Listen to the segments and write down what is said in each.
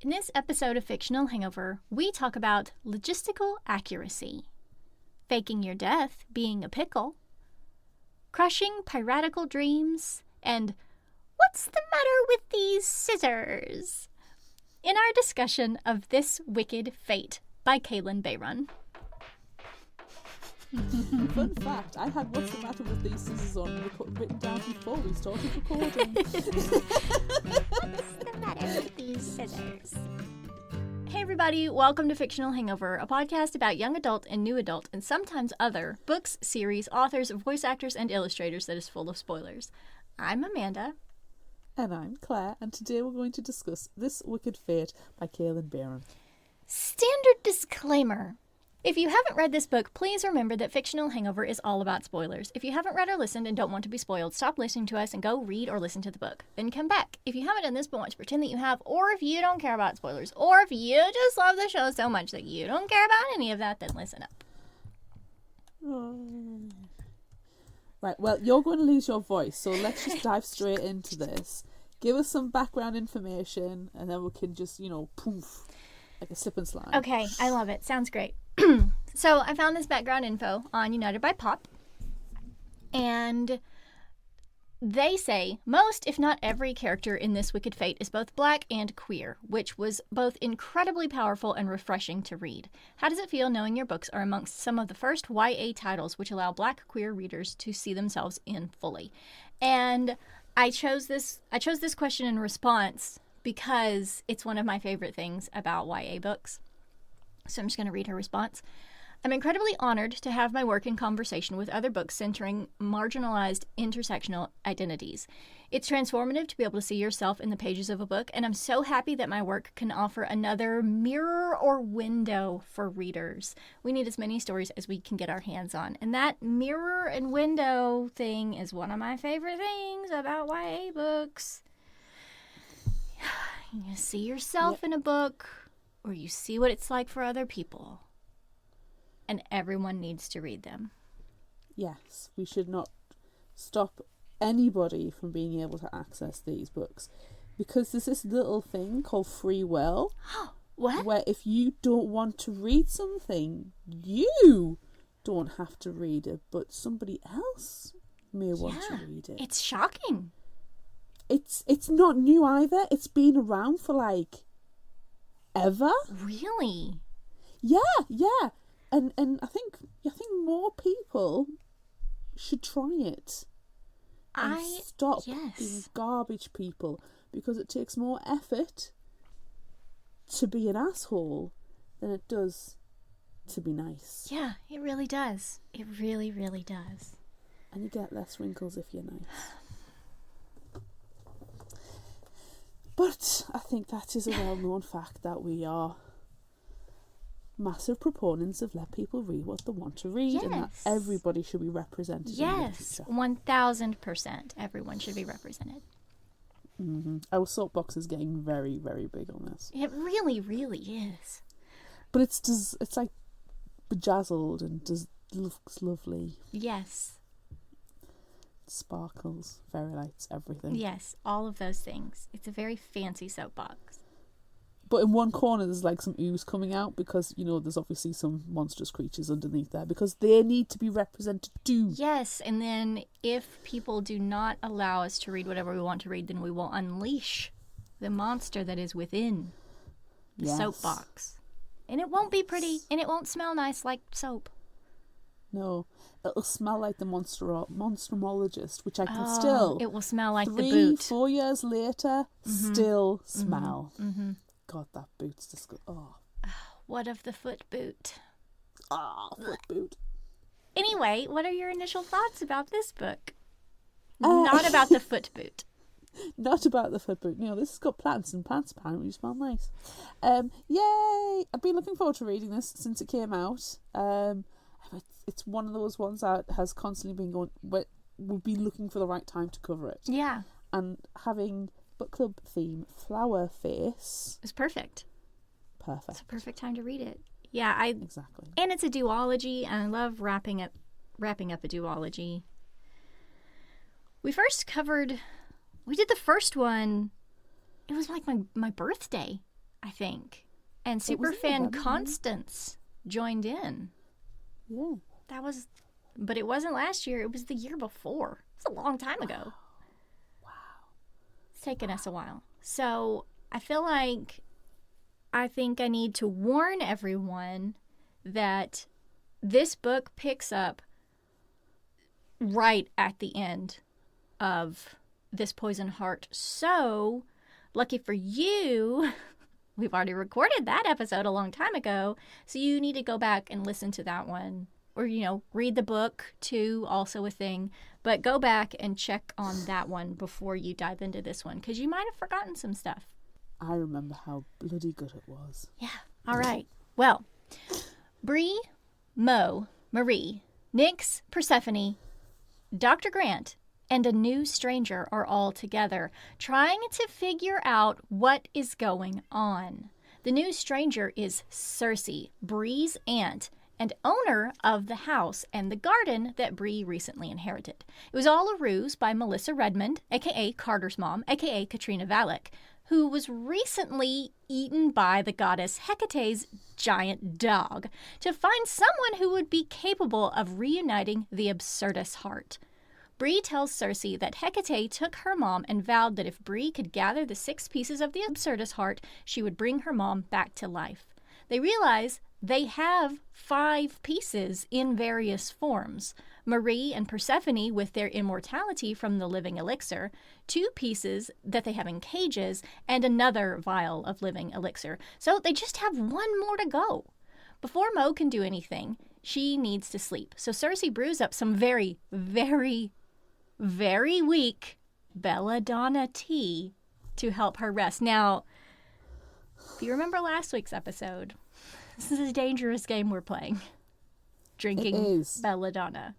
In this episode of Fictional Hangover, we talk about logistical accuracy, faking your death being a pickle, crushing piratical dreams, and what's the matter with these scissors? In our discussion of This Wicked Fate by Kalynn Bayron. Fun fact, I had what's the matter with these scissors on written down before we started recording. What's the matter with these scissors? Hey everybody, welcome to Fictional Hangover, a podcast about young adult and new adult and sometimes other books, series, authors, voice actors, and illustrators that is full of spoilers. I'm Amanda. And I'm Claire, and today we're going to discuss This Wicked Fate by Kalynn Bayron. Standard disclaimer. If you haven't read this book, please remember that Fictional Hangover is all about spoilers. If you haven't read or listened and don't want to be spoiled, stop listening to us and go read or listen to the book. Then come back. If you haven't done this but want to pretend that you have, or if you don't care about spoilers, or if you just love the show so much that you don't care about any of that, then listen up. Right, well, you're going to lose your voice, so let's just dive straight into this. Give us some background information, and then we can just, poof, like a slip and slide. Okay, I love it. Sounds great. So I found this background info on United by Pop, and they say most, if not every, character in This Wicked Fate is both black and queer, which was both incredibly powerful and refreshing to read. How does it feel knowing your books are amongst some of the first YA titles which allow black queer readers to see themselves in fully? And I chose this question in response because it's one of my favorite things about YA books. So I'm just going to read her response. I'm incredibly honored to have my work in conversation with other books centering marginalized intersectional identities. It's transformative to be able to see yourself in the pages of a book, and I'm so happy that my work can offer another mirror or window for readers. We need as many stories as we can get our hands on, and that mirror and window thing is one of my favorite things about YA books. You see yourself in a book, or you see what it's like for other people. And everyone needs to read them. Yes, we should not stop anybody from being able to access these books. Because there's this little thing called free will. What? Where if you don't want to read something, you don't have to read it, but somebody else may want to read it. It's shocking. It's not new either. It's been around for ever. Really? Yeah. And I think more people should try it. And stop being garbage people, because it takes more effort to be an asshole than it does to be nice. Yeah, it really does. It really, really does. And you get less wrinkles if you're nice. But I think that is a well-known fact that we are massive proponents of let people read what they want to read, and that everybody should be represented in literature. 1000%. Everyone should be represented. Mm-hmm. Our soapbox is getting very, very big on this. It really, really is. But it's like bejazzled and looks lovely. Yes. Sparkles, fairy lights, everything. Yes, all of those things. It's a very fancy soapbox. But in one corner there's some ooze coming out because, there's obviously some monstrous creatures underneath there because they need to be represented too. Yes, and then if people do not allow us to read whatever we want to read, then we will unleash the monster that is within the soapbox. And it won't be pretty, and it won't smell nice like soap. No, it'll smell like the monstrumologist, which I can still... It will smell like the boot. 3-4 years later, still smell. Mm-hmm. God, that boot's disgusting. Oh. What of the foot boot? Foot boot. Anyway, what are your initial thoughts about this book? Not about the foot boot. Not about the foot boot. This has got plants, and plants apparently smell nice. Yay! I've been looking forward to reading this since it came out. It's one of those ones that has constantly been going... We've been looking for the right time to cover it. Yeah. And having book club theme, Flower Face... It's perfect. Perfect. It's a perfect time to read it. Yeah, Exactly. And it's a duology, and I love wrapping up a duology. We did the first one, it was like my birthday. I think. And Superfan Constance joined in. Yeah. But it wasn't last year. It was the year before. It's a long time ago. Wow. It's taken us a while. So I feel like I think I need to warn everyone that this book picks up right at the end of This Poison Heart. So, lucky for you, we've already recorded that episode a long time ago. So you need to go back and listen to that one. Or, read the book too, also a thing. But go back and check on that one before you dive into this one, because you might have forgotten some stuff. I remember how bloody good it was. Yeah. All right. Well, Bree, Mo, Marie, Nyx, Persephone, Dr. Grant, and a new stranger are all together, trying to figure out what is going on. The new stranger is Circe, Bree's aunt, and owner of the house and the garden that Bree recently inherited. It was all a ruse by Melissa Redmond, a.k.a. Carter's mom, a.k.a. Katrina Valak, who was recently eaten by the goddess Hecate's giant dog, to find someone who would be capable of reuniting the Absurdus heart. Bree tells Circe that Hecate took her mom and vowed that if Bree could gather the 6 pieces of the Absurdus heart, she would bring her mom back to life. They realize they have 5 pieces in various forms. Marie and Persephone with their immortality from the living elixir, 2 pieces that they have in cages, and another vial of living elixir. So they just have 1 more to go. Before Mo can do anything, she needs to sleep. So Circe brews up some very, very, very weak belladonna tea to help her rest. Now, if you remember last week's episode, this is a dangerous game we're playing. Drinking belladonna.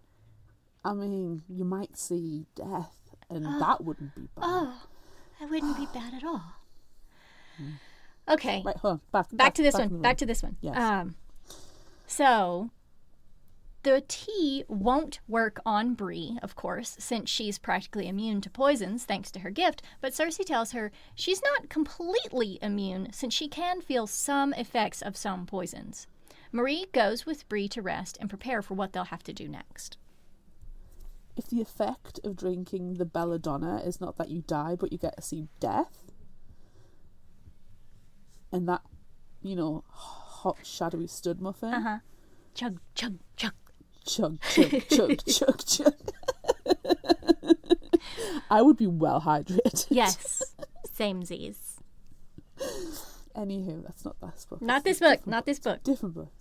I mean, you might see death, and that wouldn't be bad. Oh, that wouldn't be bad at all. Okay. Right, hold on. Back to this one. Back to this one. Yes. So, the tea won't work on Bree, of course, since she's practically immune to poisons thanks to her gift, but Circe tells her she's not completely immune since she can feel some effects of some poisons. Marie goes with Bree to rest and prepare for what they'll have to do next. If the effect of drinking the belladonna is not that you die, but you get to see death, and that, hot, shadowy stud muffin. Chug, chug, chug. Chug, chug, chug, chug, chug. I would be well hydrated. Yes. Samesies. Anywho, that's not this book. Not this book. Not this book. Different book.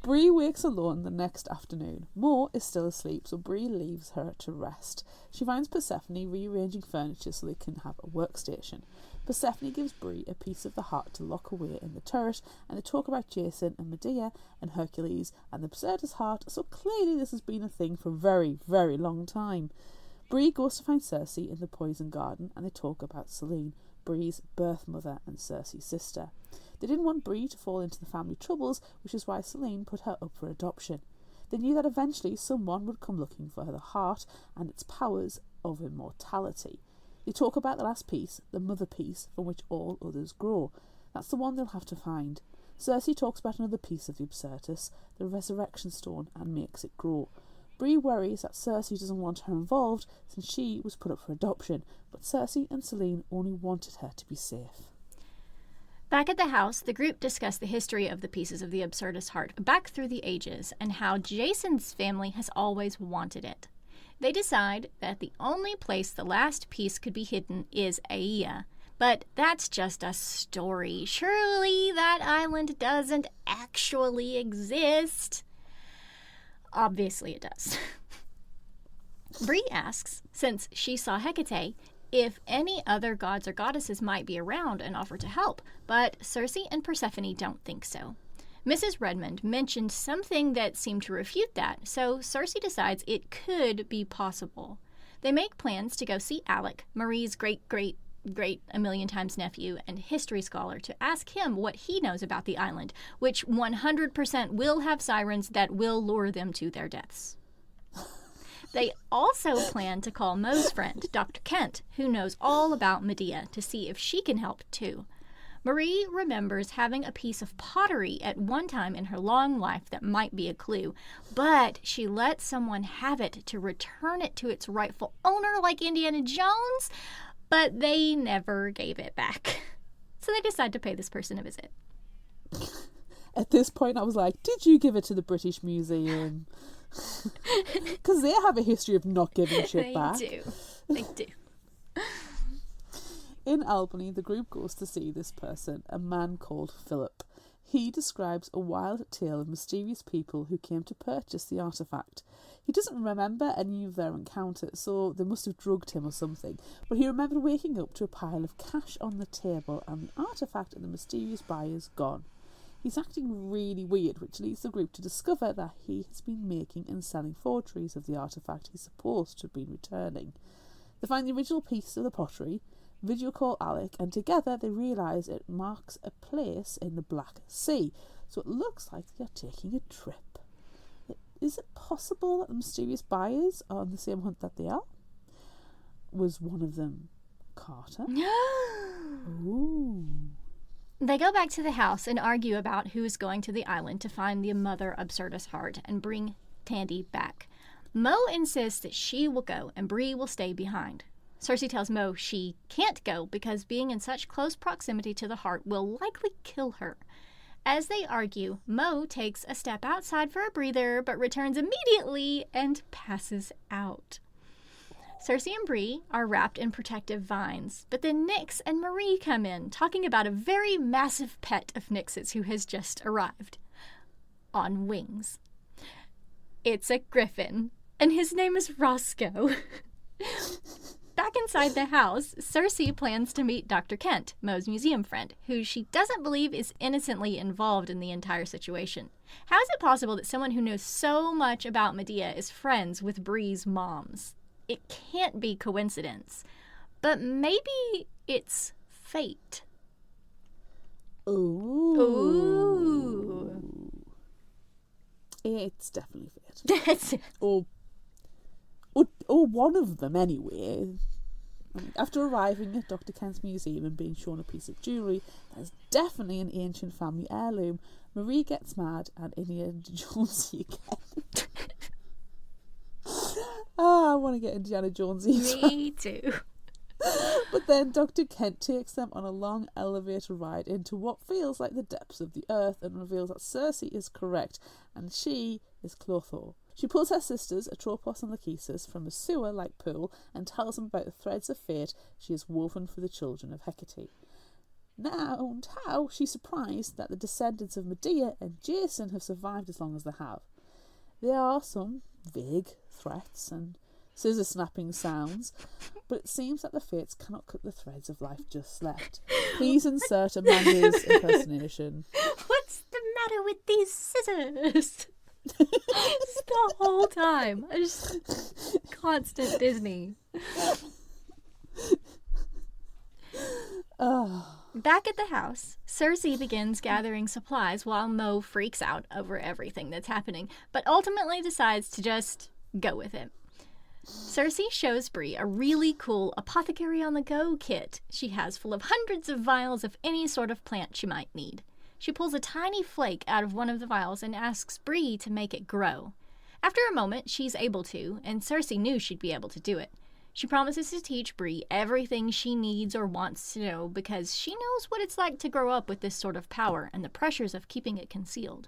Bree wakes alone the next afternoon. Mo is still asleep, so Bree leaves her to rest. She finds Persephone rearranging furniture so they can have a workstation. Persephone gives Bree a piece of the heart to lock away in the turret, and they talk about Jason and Medea and Hercules and the Absurdus heart, so clearly this has been a thing for a very, very long time. Bree goes to find Circe in the poison garden, and they talk about Selene, Bree's birth mother and Circe's sister. They didn't want Bree to fall into the family troubles, which is why Selene put her up for adoption. They knew that eventually someone would come looking for the heart and its powers of immortality. They talk about the last piece, the mother piece, from which all others grow. That's the one they'll have to find. Circe talks about another piece of the Absurdus, the resurrection stone, and makes it grow. Bree worries that Circe doesn't want her involved since she was put up for adoption, but Circe and Selene only wanted her to be safe. Back at the house, the group discussed the history of the pieces of the Absurdus heart back through the ages and how Jason's family has always wanted it. They decide that the only place the last piece could be hidden is Aea, but that's just a story. Surely that island doesn't actually exist. Obviously it does. Bree asks, since she saw Hecate, if any other gods or goddesses might be around and offer to help, but Circe and Persephone don't think so. Mrs. Redmond mentioned something that seemed to refute that, so Circe decides it could be possible. They make plans to go see Alec, Marie's great a million times nephew and history scholar, to ask him what he knows about the island, which 100% will have sirens that will lure them to their deaths. They also plan to call Mo's friend, Dr. Kent, who knows all about Medea, to see if she can help too. Marie remembers having a piece of pottery at one time in her long life that might be a clue, but she let someone have it to return it to its rightful owner like Indiana Jones, but they never gave it back. So they decide to pay this person a visit. At this point, I was like, did you give it to the British Museum? Because they have a history of not giving shit back. They do. In Albany, the group goes to see this person, a man called Philip. He describes a wild tale of mysterious people who came to purchase the artefact. He doesn't remember any of their encounters, so they must have drugged him or something, but he remembered waking up to a pile of cash on the table and the artefact and the mysterious buyers gone. He's acting really weird, which leads the group to discover that he has been making and selling forgeries of the artefact he's supposed to have been returning. They find the original piece of the pottery, video call Alec, and together they realise it marks a place in the Black Sea, so it looks like they're taking a trip. Is it possible that the mysterious buyers are on the same hunt that they are? Was one of them Carter? Ooh. They go back to the house and argue about who's going to the island to find the Mother Absurdus heart and bring Tandy back. Mo insists that she will go and Bree will stay behind. Cersei tells Mo she can't go because being in such close proximity to the heart will likely kill her. As they argue, Mo takes a step outside for a breather but returns immediately and passes out. Cersei and Bree are wrapped in protective vines, but then Nyx and Marie come in, talking about a very massive pet of Nyx's who has just arrived. On wings. It's a griffin, and his name is Roscoe. Back inside the house, Cersei plans to meet Dr. Kent, Mo's museum friend, who she doesn't believe is innocently involved in the entire situation. How is it possible that someone who knows so much about Medea is friends with Bree's moms? It can't be coincidence, but maybe it's fate. Ooh. It's definitely fate. Or one of them anyway. After arriving at Dr. Kent's museum and being shown a piece of jewellery that is definitely an ancient family heirloom, Marie gets mad and Indiana Jonesy again. I want to get Indiana Jonesy. Me too. But then Dr. Kent takes them on a long elevator ride into what feels like the depths of the earth and reveals that Cersei is correct and she is Clotho. She pulls her sisters, Atropos and Lachesis, from a sewer-like pool and tells them about the threads of fate she has woven for the children of Hecate. Now and how she's surprised that the descendants of Medea and Jason have survived as long as they have. There are some vague threats and scissor-snapping sounds, but it seems that the fates cannot cut the threads of life just left. Please insert Amanda's impersonation. What's the matter with these scissors? It's the whole time. Just constant Disney. Back at the house, Cersei begins gathering supplies while Mo freaks out over everything that's happening, but ultimately decides to just go with it. Cersei shows Bree a really cool apothecary on the go kit she has full of hundreds of vials of any sort of plant she might need. She pulls a tiny flake out of one of the vials and asks Bree to make it grow. After a moment, she's able to, and Cersei knew she'd be able to do it. She promises to teach Bree everything she needs or wants to know because she knows what it's like to grow up with this sort of power and the pressures of keeping it concealed.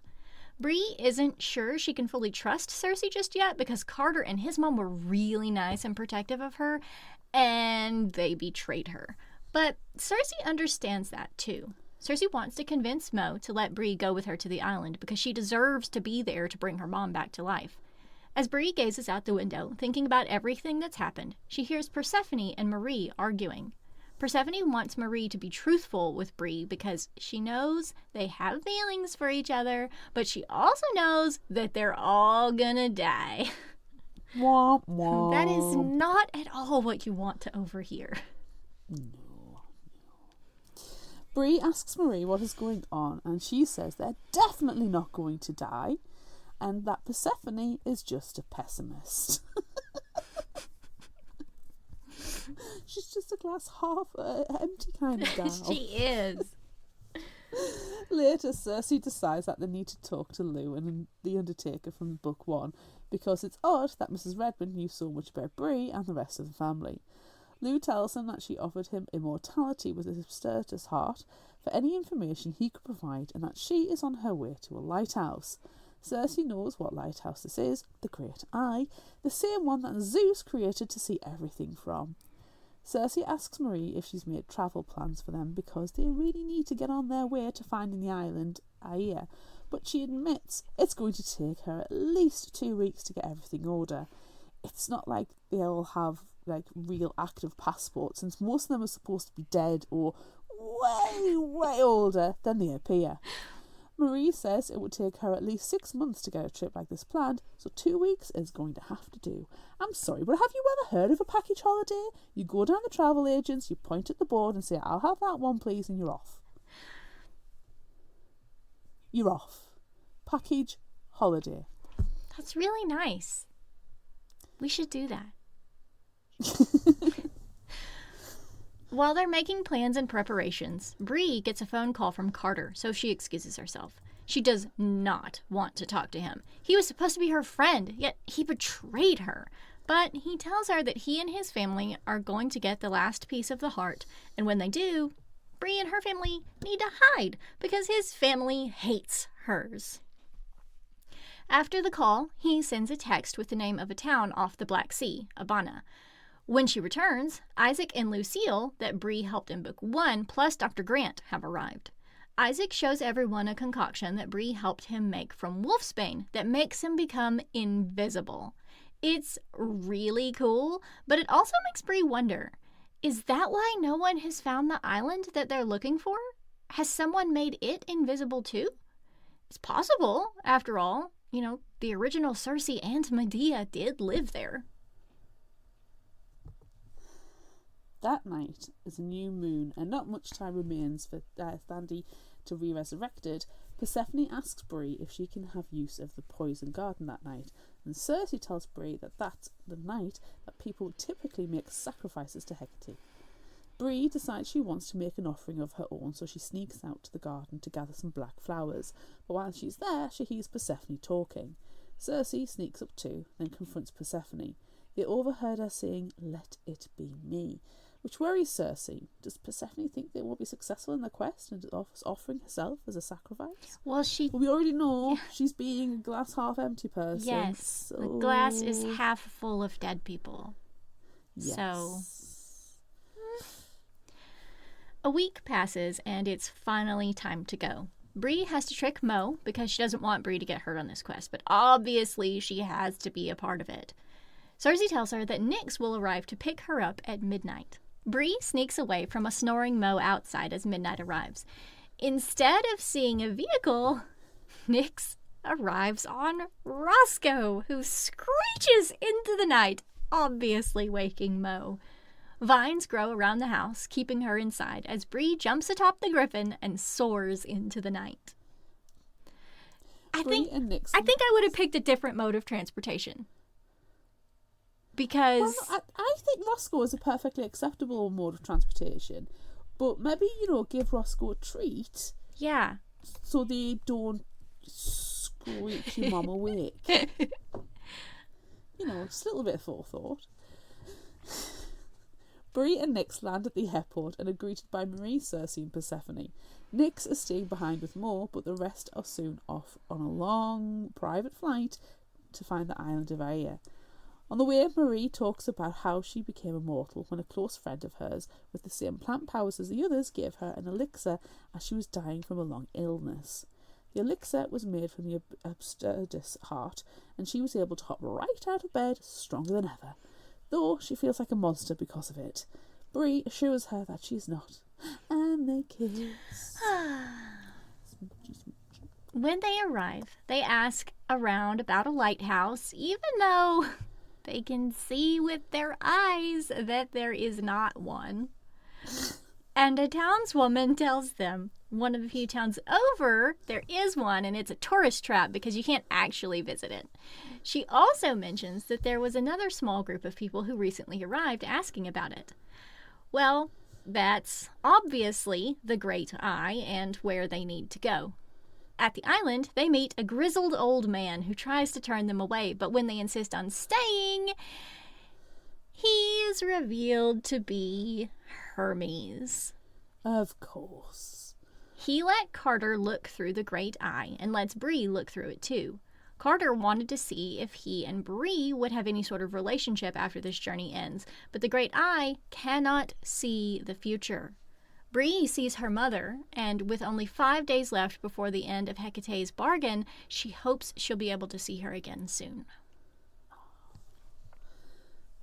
Bree isn't sure she can fully trust Cersei just yet because Carter and his mom were really nice and protective of her, and they betrayed her. But Cersei understands that too. Cersei wants to convince Mo to let Bree go with her to the island because she deserves to be there to bring her mom back to life. As Bree gazes out the window, thinking about everything that's happened, she hears Persephone and Marie arguing. Persephone wants Marie to be truthful with Bree because she knows they have feelings for each other, but she also knows that they're all gonna die. Womp womp. That is not at all what you want to overhear. No. Bree asks Marie what is going on, and she says they're definitely not going to die, and that Persephone is just a pessimist. She's just a glass half empty kind of gal. She is. Later, Cersei decides that they need to talk to Lou and the Undertaker from book 1, because it's odd that Mrs. Redmond knew so much about Bree and the rest of the family. Lou tells him that she offered him immortality with his absurdist heart for any information he could provide, and that she is on her way to a lighthouse. Cersei knows what lighthouse this is, the Great Eye, the same one that Zeus created to see everything from. Cersei asks Marie if she's made travel plans for them because they really need to get on their way to finding the island Aia, but she admits it's going to take her at least 2 weeks to get everything in order. It's not like they'll have real active passports, since most of them are supposed to be dead or way older than they appear. Marie says it would take her at least 6 months to get a trip like this planned, so 2 weeks is going to have to do. I'm sorry, but have you ever heard of a package holiday? You go down the travel agents, you point at the board and say, I'll have that one please, and you're off. You're off. Package holiday. That's really nice. We should do that. While they're making plans and preparations, Bree gets a phone call from Carter, so she excuses herself. She does not want to talk to him. He was supposed to be her friend, yet he betrayed her. But he tells her that he and his family are going to get the last piece of the heart, and when they do, Bree and her family need to hide because his family hates hers. After the call, he sends a text with the name of a town off the Black Sea, Abana. When she returns, Isaac and Lucille, that Bree helped in book 1, plus Dr. Grant, have arrived. Isaac shows everyone a concoction that Bree helped him make from wolfsbane that makes him become invisible. It's really cool, but it also makes Bree wonder, is that why no one has found the island that they're looking for? Has someone made it invisible too? It's possible, after all. You know, the original Cersei and Medea did live there. That night is a new moon, and not much time remains for Thandi to be resurrected. Persephone asks Bree if she can have use of the poison garden that night, and Cersei tells Bree that that's the night that people typically make sacrifices to Hecate. Bree decides she wants to make an offering of her own, so she sneaks out to the garden to gather some black flowers, but while she's there, she hears Persephone talking. Cersei sneaks up too, then confronts Persephone. They overheard her saying, "Let it be me," which worries Cersei. Does Persephone think they will be successful in their quest and offering herself as a sacrifice? Well, we already know she's being a glass half empty person. Yes, so... the glass is half full of dead people. Yes. So, a week passes and it's finally time to go. Bree has to trick Mo because she doesn't want Bree to get hurt on this quest, but obviously she has to be a part of it. Cersei tells her that Nyx will arrive to pick her up at midnight. Bree sneaks away from a snoring Mo outside as midnight arrives. Instead of seeing a vehicle, Nyx arrives on Roscoe, who screeches into the night, obviously waking Mo. Vines grow around the house, keeping her inside, as Bree jumps atop the griffin and soars into the night. I think I would have picked a different mode of transportation. Because... Well, I think Roscoe is a perfectly acceptable mode of transportation. But maybe, give Roscoe a treat. Yeah. So they don't screech your mum awake. Just a little bit of forethought. Bree and Nyx land at the airport and are greeted by Marie, Cersei and Persephone. Nyx is staying behind with Mo, but the rest are soon off on a long private flight to find the island of Aia. On the way, Marie talks about how she became immortal when a close friend of hers, with the same plant powers as the others, gave her an elixir as she was dying from a long illness. The elixir was made from the absurdist heart, and she was able to hop right out of bed, stronger than ever, though she feels like a monster because of it. Bree assures her that she's not, and they kiss. When they arrive, they ask around about a lighthouse, even though they can see with their eyes that there is not one. And a townswoman tells them one of the few towns over, there is one, and it's a tourist trap because you can't actually visit it. She also mentions that there was another small group of people who recently arrived asking about it. Well, That's obviously the Great Eye and where they need to go. At the island, they meet a grizzled old man who tries to turn them away, but when they insist on staying, he is revealed to be Hermes. Of course. He let Carter look through the Great Eye and lets Bree look through it too. Carter wanted to see if he and Bree would have any sort of relationship after this journey ends, but the Great Eye cannot see the future. Bree sees her mother, and with only 5 days left before the end of Hecate's bargain, she hopes she'll be able to see her again soon.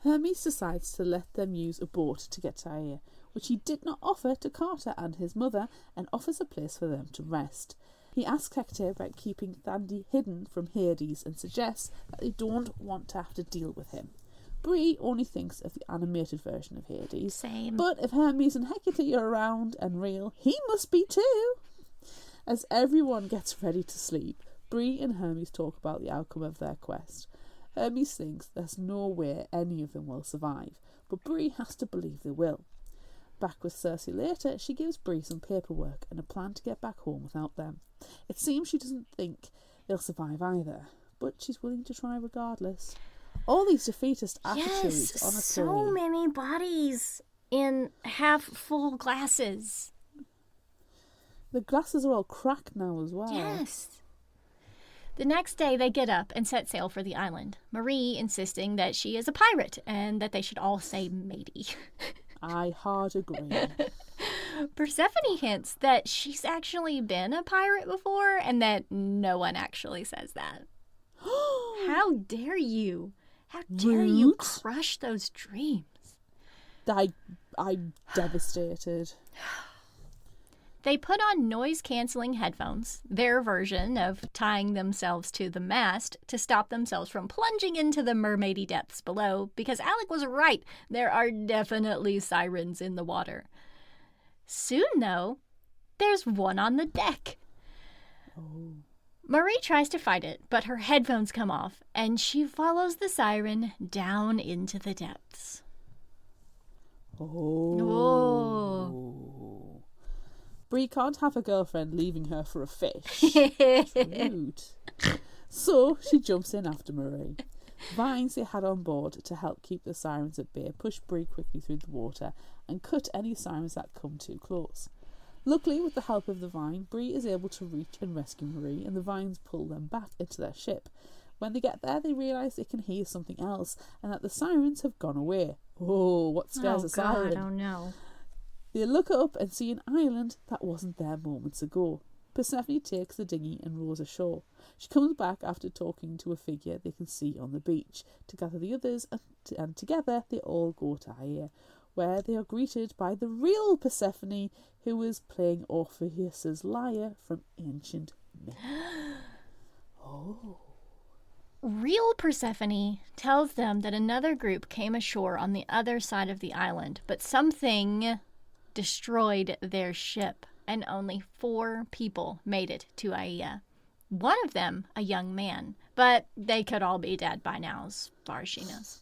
Hermes decides to let them use a boat to get to Aea, which he did not offer to Carter and his mother, and offers a place for them to rest. He asks Hecate about keeping Thandi hidden from Hades and suggests that they don't want to have to deal with him. Bree only thinks of the animated version of Hades. Same. But if Hermes and Hecate are around and real, he must be too. As everyone gets ready to sleep, Bree and Hermes talk about the outcome of their quest. Hermes thinks there's no way any of them will survive, but Bree has to believe they will. Back with Circe later, she gives Bree some paperwork and a plan to get back home without them. It seems she doesn't think they'll survive either, but she's willing to try regardless. All these defeatist attitudes, honestly. So many bodies in half-full glasses. The glasses are all cracked now as well. Yes. The next day they get up and set sail for the island, Marie insisting that she is a pirate and that they should all say matey. I hard agree. Persephone hints that she's actually been a pirate before and that no one actually says that. How dare you? How dare you crush those dreams? I'm devastated. They put on noise-canceling headphones, their version of tying themselves to the mast, to stop themselves from plunging into the mermaidy depths below, because Alec was right, there are definitely sirens in the water. Soon, though, there's one on the deck. Oh. Marie tries to fight it, but her headphones come off, and she follows the siren down into the depths. Oh. Bree can't have a girlfriend leaving her for a fish. Rude. So she jumps in after Marie. Vines they had on board to help keep the sirens at bay push Bree quickly through the water and cut any sirens that come too close. Luckily, with the help of the vine, Bree is able to reach and rescue Marie, and the vines pull them back into their ship. When they get there, they realise they can hear something else, and that the sirens have gone away. Oh, what scares a siren? Oh no. They look up and see an island that wasn't there moments ago. Persephone takes the dinghy and rows ashore. She comes back after talking to a figure they can see on the beach to gather the others, and together they all go to Aea, where they are greeted by the real Persephone, who is playing Orpheus's lyre from ancient myth. Oh. Real Persephone tells them that another group came ashore on the other side of the island, but something destroyed their ship, and only 4 people made it to Aea. One of them, a young man, but they could all be dead by now, as far as she knows.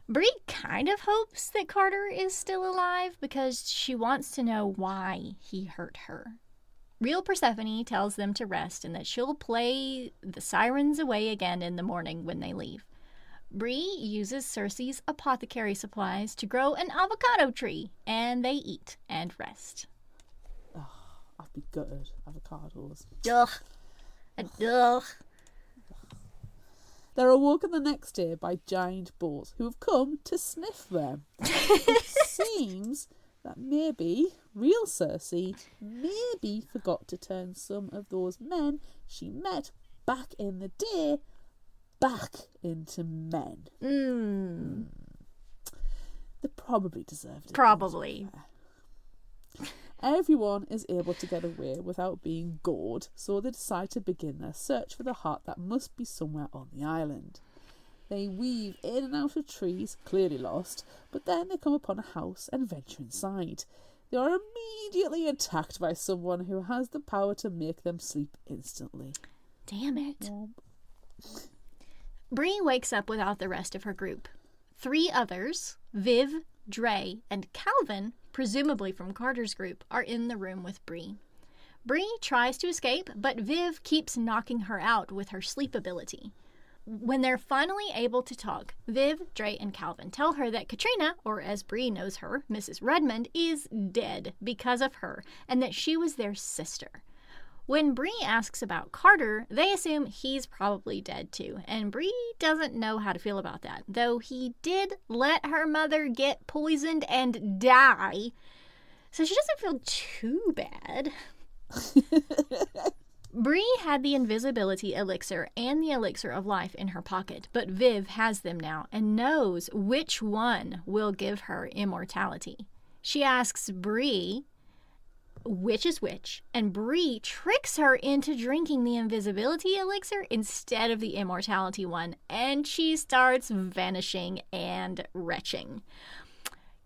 Bree kind of hopes that Carter is still alive because she wants to know why he hurt her. Real Persephone tells them to rest and that she'll play the sirens away again in the morning when they leave. Bree uses Circe's apothecary supplies to grow an avocado tree, and they eat and rest. Oh, I'd be gutted. Avocados. Ugh. Ugh. They're awoken the next day by giant boars who have come to sniff them. It seems that maybe real Circe maybe forgot to turn some of those men she met back in the day back into men. They probably deserved it. Probably. Everyone is able to get away without being gored, so they decide to begin their search for the heart that must be somewhere on the island. They weave in and out of trees, clearly lost, but then they come upon a house and venture inside. They are immediately attacked by someone who has the power to make them sleep instantly. Damn it. Bree wakes up without the rest of her group. 3 others, Viv, Dre, and Calvin, presumably from Carter's group, are in the room with Bree. Bree tries to escape, but Viv keeps knocking her out with her sleep ability. When they're finally able to talk, Viv, Dre, and Calvin tell her that Katrina, or as Bree knows her, Mrs. Redmond, is dead because of her, and that she was their sister. When Bree asks about Carter, they assume he's probably dead too, and Bree doesn't know how to feel about that, though he did let her mother get poisoned and die, so she doesn't feel too bad. Bree had the invisibility elixir and the elixir of life in her pocket, but Viv has them now and knows which one will give her immortality. She asks Bree which is which, and Bree tricks her into drinking the invisibility elixir instead of the immortality one, and she starts vanishing and retching.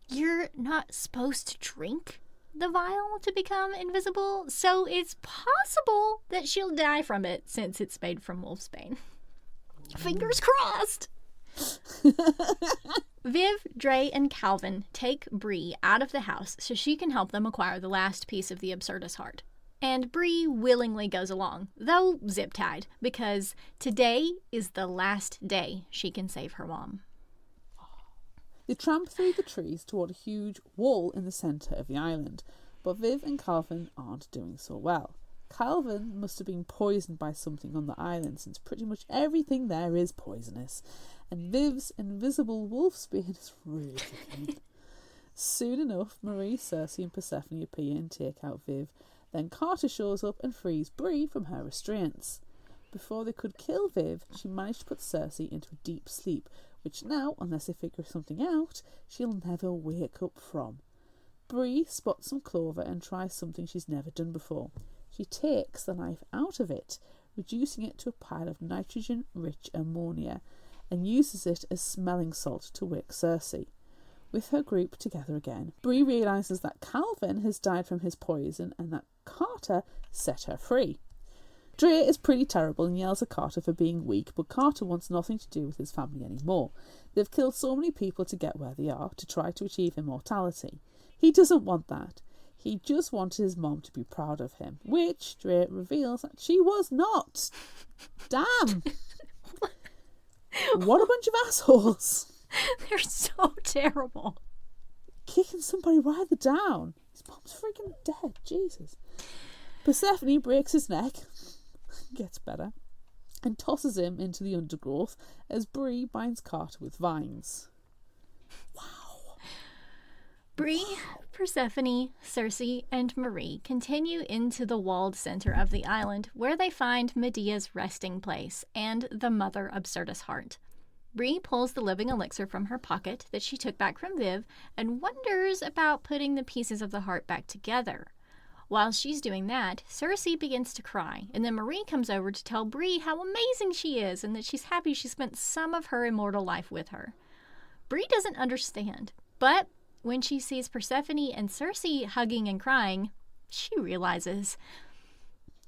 You're not supposed to drink the vial to become invisible, so it's possible that she'll die from it since it's made from wolfsbane. Fingers crossed! Viv, Dre, and Calvin take Bree out of the house so she can help them acquire the last piece of the Absurdus heart. And Bree willingly goes along, though zip-tied, because today is the last day she can save her mom. They tramp through the trees toward a huge wall in the centre of the island, but Viv and Calvin aren't doing so well. Calvin must have been poisoned by something on the island, since pretty much everything there is poisonous, and Viv's invisible wolfsbane is really good. Soon enough, Marie, Cersei and Persephone appear and take out Viv. Then Carter shows up and frees Bree from her restraints. Before they could kill Viv, she managed to put Cersei into a deep sleep, which now, unless they figure something out, she'll never wake up from. Bree spots some clover and tries something she's never done before. She takes the knife out of it, reducing it to a pile of nitrogen-rich ammonia, and uses it as smelling salt to wake Cersei. With her group together again, Bree realises that Calvin has died from his poison and that Carter set her free. Dre is pretty terrible and yells at Carter for being weak, but Carter wants nothing to do with his family anymore. They've killed so many people to get where they are, to try to achieve immortality. He doesn't want that. He just wanted his mom to be proud of him, which Dre reveals that she was not. Damn! What a bunch of assholes! They're so terrible. Kicking somebody rather down. His mom's freaking dead. Jesus. Persephone breaks his neck, gets better, and tosses him into the undergrowth as Bree binds Carter with vines. Wow. Bree, Persephone, Cersei, and Marie continue into the walled center of the island, where they find Medea's resting place and the Mother Absurdus heart. Bree pulls the living elixir from her pocket that she took back from Viv and wonders about putting the pieces of the heart back together. While she's doing that, Cersei begins to cry, and then Marie comes over to tell Bree how amazing she is and that she's happy she spent some of her immortal life with her. Bree doesn't understand, but when she sees Persephone and Cersei hugging and crying, she realizes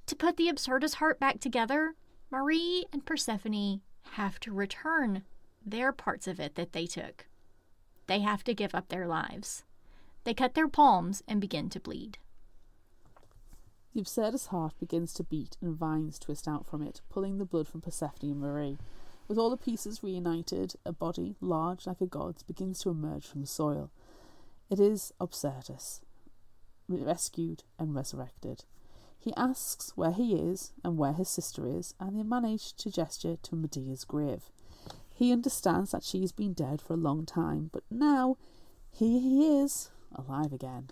to put the Absurdus heart back together, Marie and Persephone have to return their parts of it that they took. They have to give up their lives. They cut their palms and begin to bleed. The Absurdus heart begins to beat and vines twist out from it, pulling the blood from Persephone and Marie. With all the pieces reunited, a body, large like a god's, begins to emerge from the soil. It is Absurdus, rescued and resurrected. He asks where he is and where his sister is, and they manage to gesture to Medea's grave. He understands that she's been dead for a long time, but now here he is, alive again.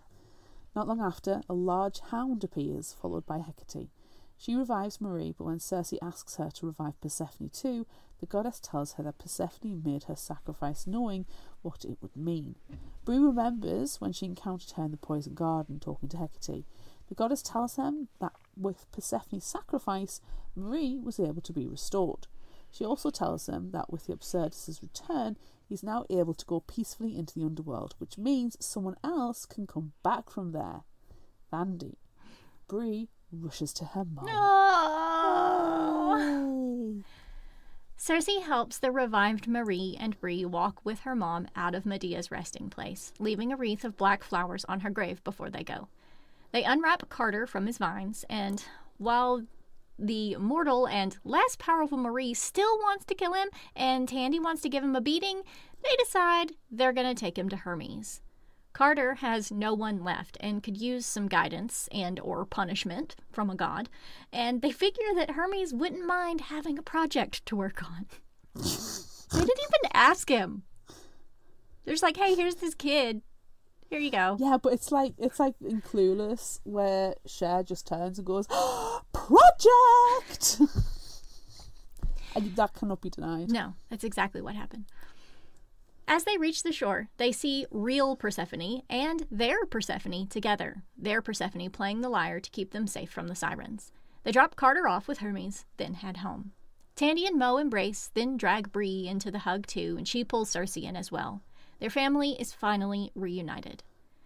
Not long after, a large hound appears, followed by Hecate. She revives Marie, but when Cersei asks her to revive Persephone too, the goddess tells her that Persephone made her sacrifice knowing what it would mean. Bree remembers when she encountered her in the poison garden talking to Hecate. The goddess tells them that with Persephone's sacrifice, Marie was able to be restored. She also tells them that with the Absurdus' return, he's now able to go peacefully into the underworld, which means someone else can come back from there. Vandy. Bree rushes to her mom. No! Cersei helps the revived Marie and Bree walk with her mom out of Medea's resting place, leaving a wreath of black flowers on her grave before they go. They unwrap Carter from his vines, and while the mortal and less powerful Marie still wants to kill him and Tandy wants to give him a beating, they decide they're going to take him to Hermes. Carter has no one left and could use some guidance and or punishment from a god, and they figure that Hermes wouldn't mind having a project to work on. They didn't even ask him. They're just like, hey, here's this kid. Here you go. Yeah, but it's like in Clueless where Cher just turns and goes, project! And that cannot be denied. No, that's exactly what happened. As they reach the shore, they see real Persephone and their Persephone together, their Persephone playing the lyre to keep them safe from the sirens. They drop Carter off with Hermes, then head home. Tandy and Mo embrace, then drag Bree into the hug too, and she pulls Cersei in as well. Their family is finally reunited.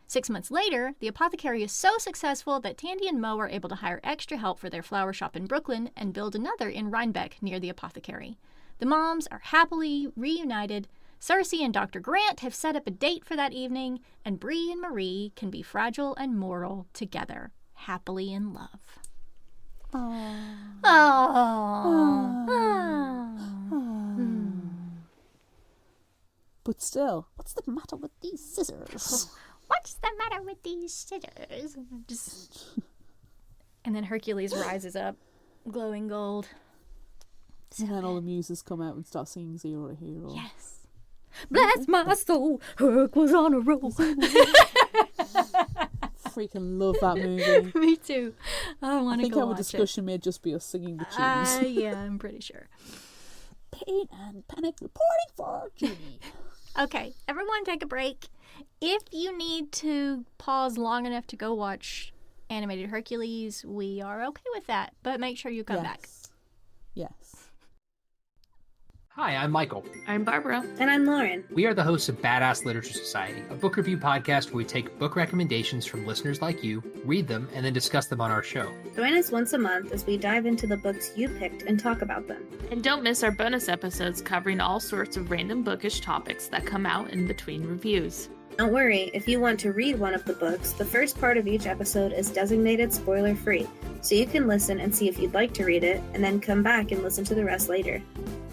6 months later, the apothecary is so successful that Tandy and Mo are able to hire extra help for their flower shop in Brooklyn and build another in Rhinebeck near the apothecary. The moms are happily reunited. Cersei and Dr. Grant have set up a date for that evening, and Bree and Marie can be fragile and moral together, happily in love. Aww. Aww. Aww. But still, what's the matter with these scissors? What's the matter with these scissors? And then Hercules rises up, glowing gold. And then all the muses come out and start singing Zero to Hero. Yes. Bless my soul, Herc was on a roll. Freaking love that movie. Me too. I want to go watch it. I think our discussion may just be us singing the tunes. Yeah, I'm pretty sure. Pain and panic reporting for Judy. Okay, everyone take a break. If you need to pause long enough to go watch Animated Hercules, we are okay with that. But make sure you come back. Yes. Hi, I'm Michael. I'm Barbara. And I'm Lauren. We are the hosts of Badass Literature Society, a book review podcast where we take book recommendations from listeners like you, read them, and then discuss them on our show. Join us once a month as we dive into the books you picked and talk about them. And don't miss our bonus episodes covering all sorts of random bookish topics that come out in between reviews. Don't worry, if you want to read one of the books, the first part of each episode is designated spoiler-free, so you can listen and see if you'd like to read it, and then come back and listen to the rest later.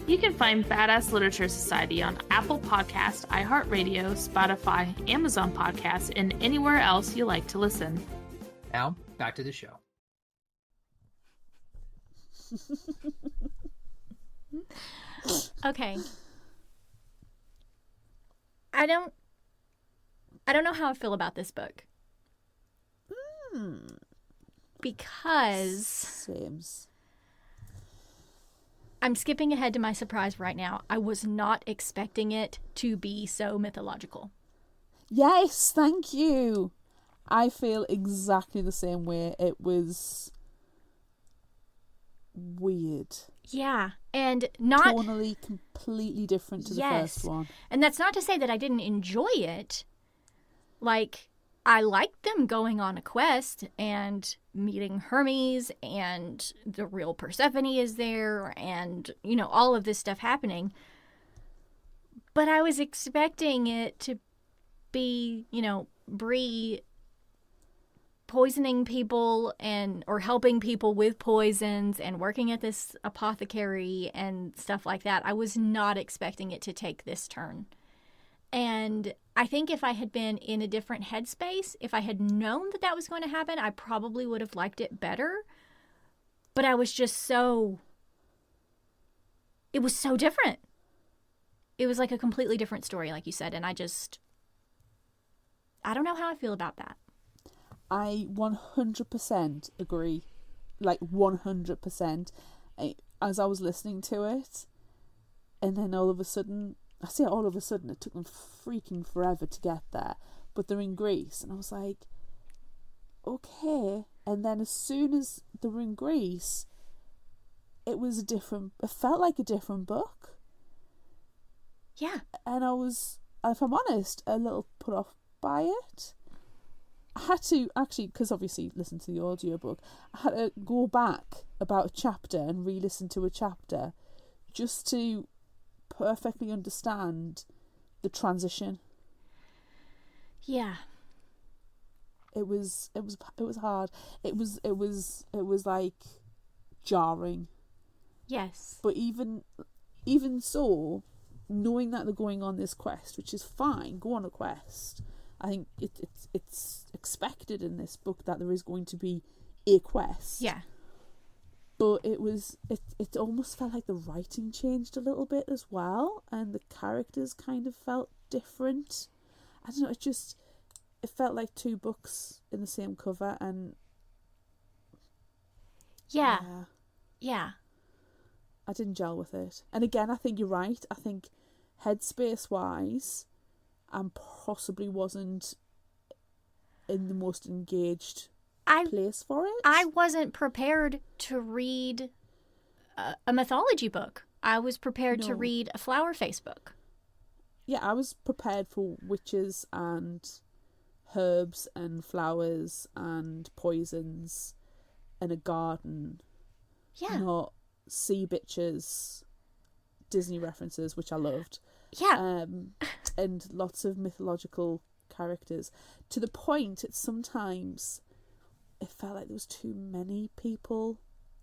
You can find Badass Literature Society on Apple Podcasts, iHeartRadio, Spotify, Amazon Podcasts, and anywhere else you like to listen. Now, back to the show. Okay. I don't know how I feel about this book. Because Sames. I'm skipping ahead to my surprise right now. I was not expecting it to be so mythological. Yes, thank you. I feel exactly the same way. It was weird. Yeah, and not tonally completely different to the first one. And that's not to say that I didn't enjoy it. Like, I liked them going on a quest and meeting Hermes, and the real Persephone is there, and, you know, all of this stuff happening. But I was expecting it to be, you know, Bree poisoning people or helping people with poisons and working at this apothecary and stuff like that. I was not expecting it to take this turn. And I think if I had been in a different headspace, if I had known that that was going to happen, I probably would have liked it better. But I was just it was so different. It was like a completely different story, like you said. And I don't know how I feel about that. I 100% agree. Like 100%. As I was listening to it, and then all of a sudden, it took them freaking forever to get there, but they're in Greece, and I was like, okay. And then as soon as they were in Greece, it felt like a different book. Yeah. And I was, if I'm honest, a little put off by it. I had to, actually, because obviously listen to the audiobook, I had to go back about a chapter and re-listen to a chapter just to perfectly understand the transition. Yeah. It was hard. It was like jarring. Yes. But even so, knowing that they're going on this quest, which is fine, go on a quest. I think it's expected in this book that there is going to be a quest. Yeah. But it almost felt like the writing changed a little bit as well, and the characters kind of felt different. I don't know, it felt like two books in the same cover, and yeah. I didn't gel with it. And again, I think you're right. I think headspace wise, I possibly wasn't in the most engaged place for it. I wasn't prepared to read a mythology book. I was prepared to read a flower face book. Yeah, I was prepared for witches and herbs and flowers and poisons and a garden. Yeah. Not sea bitches, Disney references, which I loved. Yeah. And lots of mythological characters. To the point, sometimes it felt like there was too many people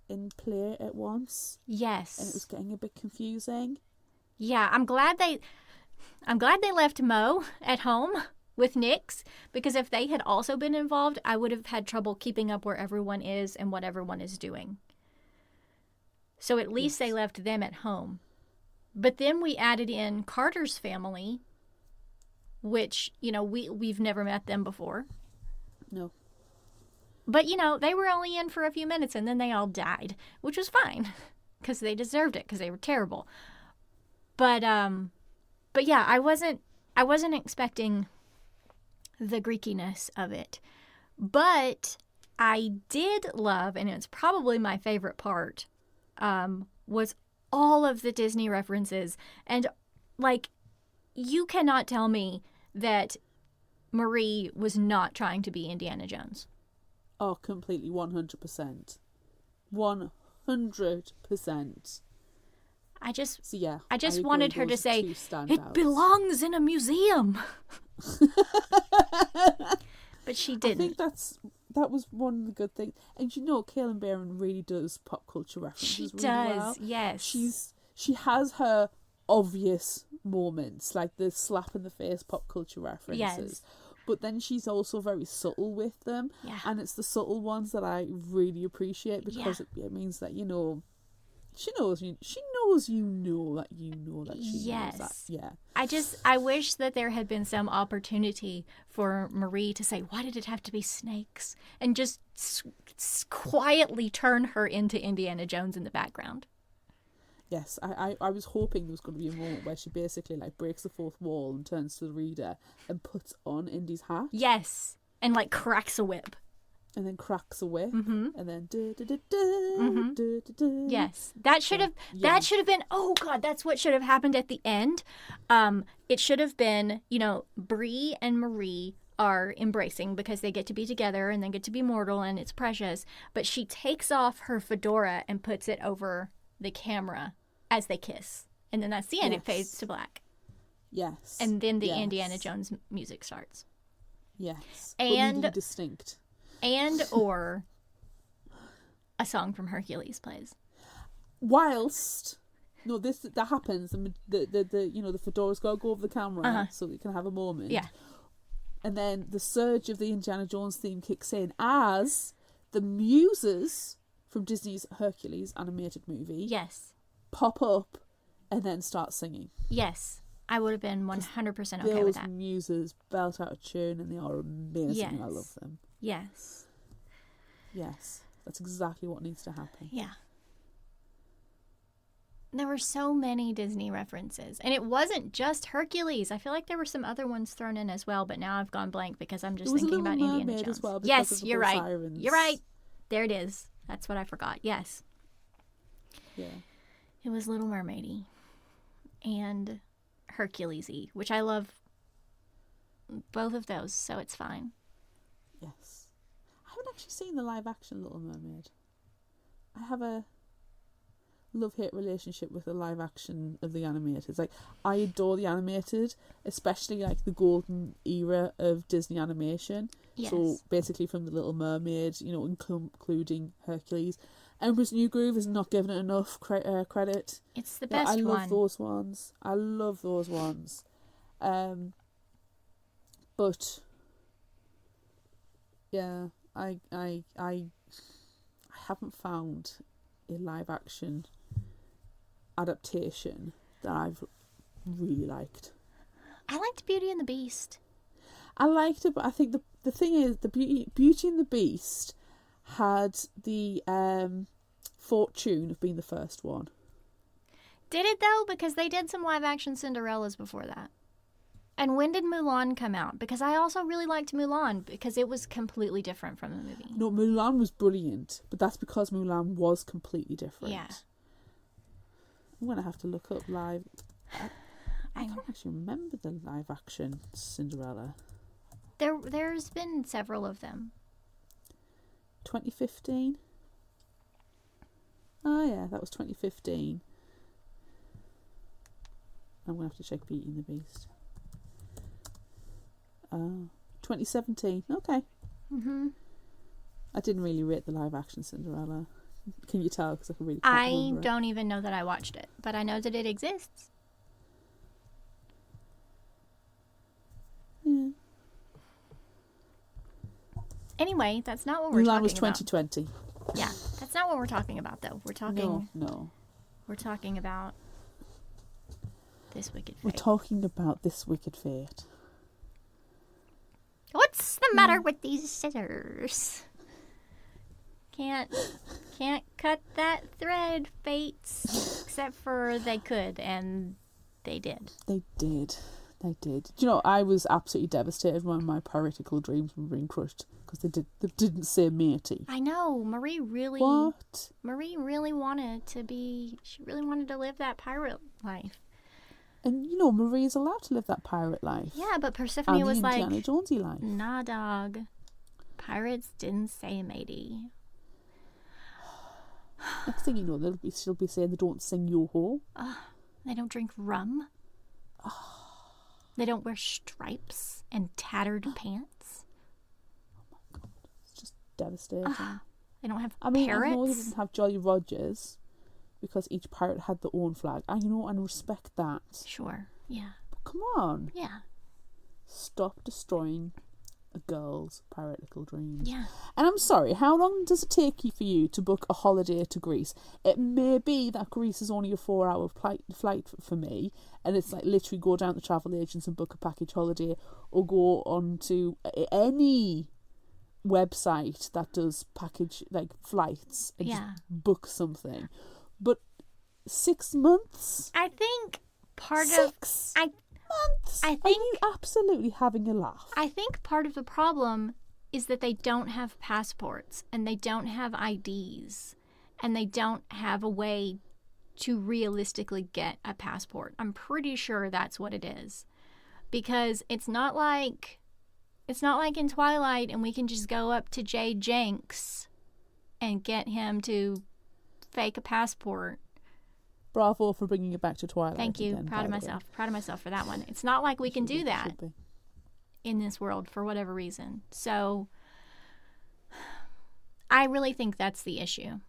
in play at once. Yes. And it was getting a bit confusing. Yeah, I'm glad they left Mo at home with Nyx, because if they had also been involved, I would have had trouble keeping up where everyone is and what everyone is doing. So at least they left them at home. But then we added in Carter's family, which, we've never met them before. No. But, they were only in for a few minutes and then they all died, which was fine because they deserved it because they were terrible. But yeah, I wasn't expecting the Greekiness of it. But I did love, and it's probably my favorite part, was all of the Disney references. And, you cannot tell me that Marie was not trying to be Indiana Jones. Oh, completely, 100%. 100%. I just I wanted her to say, "It belongs in a museum." But she didn't. I think that was one of the good things. And Kalynn Bayron really does pop culture references She really does, well. yes. She has her obvious moments, like the slap in the face pop culture references. Yes. But then she's also very subtle with them. Yeah. And it's the subtle ones that I really appreciate, because it means that, she knows she knows that she knows that. Yeah. I wish that there had been some opportunity for Marie to say, "Why did it have to be snakes?" and just quietly turn her into Indiana Jones in the background. Yes, I was hoping there was going to be a moment where she basically breaks the fourth wall and turns to the reader and puts on Indy's hat. Yes, and cracks a whip. And then cracks a whip, and then Yes, that should have been. Oh God, that's what should have happened at the end. It should have been, Bree and Marie are embracing because they get to be together and they get to be mortal and it's precious. But she takes off her fedora and puts it over the camera as they kiss, and then that's the end. It fades to black. Yes, and then the Indiana Jones music starts. Yes, and but distinct. And or a song from Hercules plays. Whilst that happens, and the fedora's got to go over the camera so that you can have a moment. Yeah. And then the surge of the Indiana Jones theme kicks in as the muses from Disney's Hercules animated movie pop up and then start singing. Yes. I would have been 100% okay with that. Those muses belt out a tune and they are amazing. And I love them. Yes. Yes. That's exactly what needs to happen. Yeah. There were so many Disney references. And it wasn't just Hercules. I feel like there were some other ones thrown in as well, but now I've gone blank because I'm just thinking about Indiana Jones. As well, yes, you're right. Sirens. You're right. There it is. That's what I forgot. Yes. Yeah. It was Little Mermaid-y and Hercules-y, which I love both of those, so it's fine. Yes. I haven't actually seen the live action Little Mermaid. I have a love-hate relationship with the live action of the animated. Like, I adore the animated, especially like the golden era of Disney animation. Yes. So basically from The Little Mermaid, you know, including Hercules. Emperor's New Groove is not given it enough credit. It's the best one. I love those ones. I love those ones. But yeah, I haven't found a live action adaptation that I've really liked. I liked Beauty and the Beast. I liked it, but I think the thing is, the Beauty and the Beast had the fortune of being the first one. Did it though? Because they did some live action Cinderellas before that. And when did Mulan come out? Because I also really liked Mulan because it was completely different from the movie. No, Mulan was brilliant, but that's because Mulan was completely different. Yeah. I'm going to have to look up live... I can't actually remember the live action Cinderella. There's been several of them. 2015? Oh yeah, that was 2015. I'm going to have to check Beauty and the Beast. 2017. Okay. Mm-hmm. I didn't really rate the live action Cinderella. Can you tell? Because I can really. I don't even know that I watched it, but I know that it exists. Yeah. Anyway, that's not what we're Mulan talking was about. 2020. Yeah, that's not what we're talking about, though. We're talking. No. We're talking about this wicked fate. We're talking about This Wicked Fate. What's the matter with these scissors? Can't cut that thread, Fates. Except for they could, and they did. They did. Do you know, I was absolutely devastated when my piratical dreams were being crushed because they didn't say matey. I know. Marie really wanted to be. She really wanted to live that pirate life. And you know, Marie's allowed to live that pirate life. Yeah, but Persephone was like, Indiana Jonesy life. Nah, dog. Pirates didn't say matey. Next thing you know, she'll be saying they don't sing yo-ho. They don't drink rum. They don't wear stripes and tattered pants. Oh my god, it's just devastating. They don't have parrots. parrots. I know they didn't have Jolly Rogers because each pirate had their own flag. I know and respect that. Sure, yeah. But come on. Yeah. Stop destroying a girl's piratical dreams. Yeah. And I'm sorry, how long does it take for you to book a holiday to Greece? It may be that Greece is only a 4-hour flight for me, and it's like literally go down to travel agents and book a package holiday, or go on to any website that does package like flights and just book something. But 6 months? I think part months? I think, are you absolutely having a laugh? I think part of the problem is that they don't have passports and they don't have IDs and they don't have a way to realistically get a passport. I'm pretty sure that's what it is. Because it's not like in Twilight and we can just go up to Jay Jenks and get him to fake a passport. Bravo for bringing it back to Twilight. Thank you. Again, Proud of myself. Proud of myself for that one. It's not like we can do that in this world for whatever reason. So I really think that's the issue.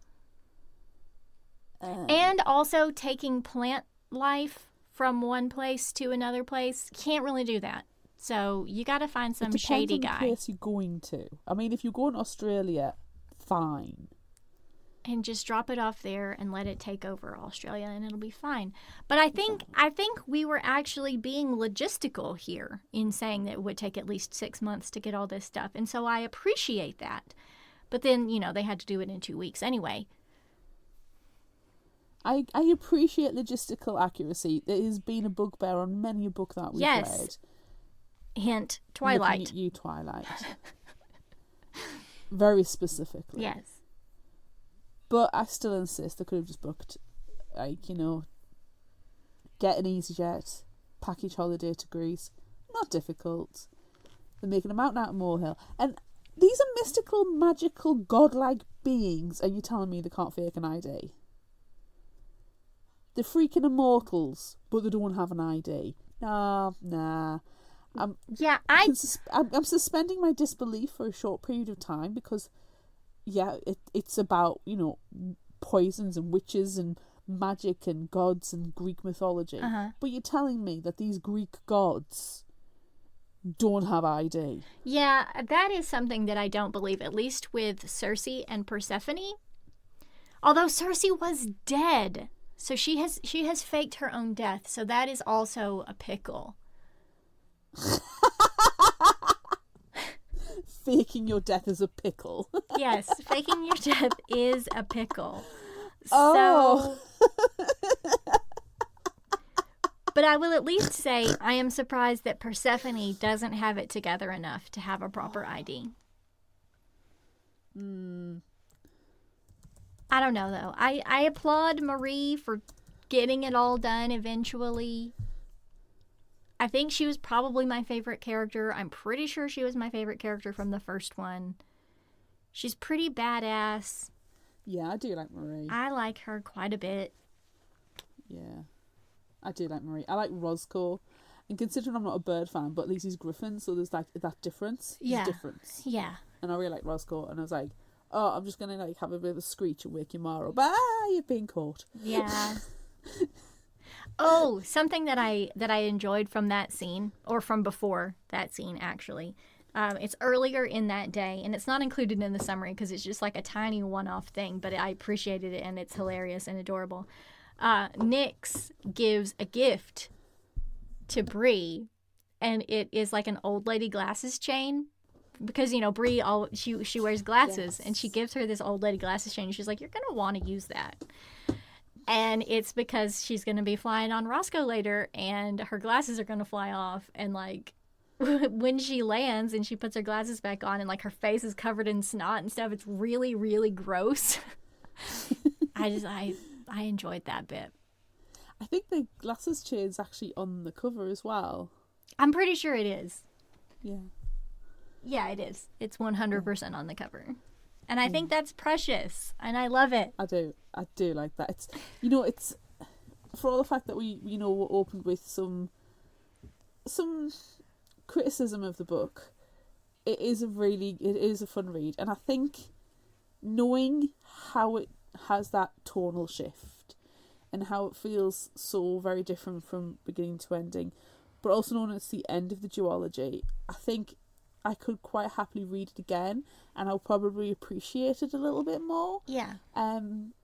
And also taking plant life from one place to another place, can't really do that. So you got to find some shady guy. It depends on the place you're going to. I mean, if you're going to Australia, fine. And just drop it off there and let it take over Australia and it'll be fine. But I think we were actually being logistical here in saying that it would take at least 6 months to get all this stuff. And so I appreciate that. But then, you know, they had to do it in 2 weeks anyway. I appreciate logistical accuracy. It has been a bugbear on many a book that we've read. Hint, Twilight. Looking at you, Twilight. Very specifically. Yes. But I still insist they could have just booked, like, you know, get an EasyJet, package holiday to Greece. Not difficult. They're making a mountain out of molehill. And these are mystical, magical, godlike beings, and you're telling me they can't fake an ID? They're freaking immortals, but they don't have an ID. Nah. I'm suspending my disbelief for a short period of time because, it's about, poisons and witches and magic and gods and Greek mythology. But you're telling me that these Greek gods don't have ID. Yeah, that is something that I don't believe, at least with Circe and Persephone. Although Circe was dead, so she has faked her own death, so that is also a pickle. Faking your death is a pickle. Yes, faking your death is a pickle. Oh. So, but I will at least say I am surprised that Persephone doesn't have it together enough to have a proper ID. I don't know, though. I applaud Marie for getting it all done eventually. I think she was probably my favorite character. I'm pretty sure she was my favorite character from the first one. She's pretty badass. Yeah, I do like Marie. I like her quite a bit. Yeah, I do like Marie. I like Roscoe. And considering I'm not a bird fan, but at least he's Griffin, so there's like that difference. Yeah. There's difference. Yeah. And I really like Roscoe, and I was like, oh, I'm just going to like have a bit of a screech and wake your ma up. You've been caught. Yeah. Oh, something that I enjoyed from that scene, or from before that scene, actually. It's earlier in that day, and it's not included in the summary because it's just like a tiny one-off thing, but I appreciated it, and it's hilarious and adorable. Nyx gives a gift to Bree, and it is like an old lady glasses chain. Because, Bree, she wears glasses, yes. And she gives her this old lady glasses chain. And she's like, you're going to want to use that. And it's because she's going to be flying on Roscoe later, and her glasses are going to fly off. And, like, when she lands and she puts her glasses back on and, like, her face is covered in snot and stuff, it's really, really gross. I enjoyed that bit. I think the glasses chain's actually on the cover as well. I'm pretty sure it is. Yeah. Yeah, it is. It's 100% on the cover. And I think that's precious. And I love it. I do like that. It's, it's, for all the fact that we, were opened with some criticism of the book, it is a fun read. And I think knowing how it has that tonal shift and how it feels so very different from beginning to ending, but also knowing it's the end of the duology, I think I could quite happily read it again, and I'll probably appreciate it a little bit more. Yeah.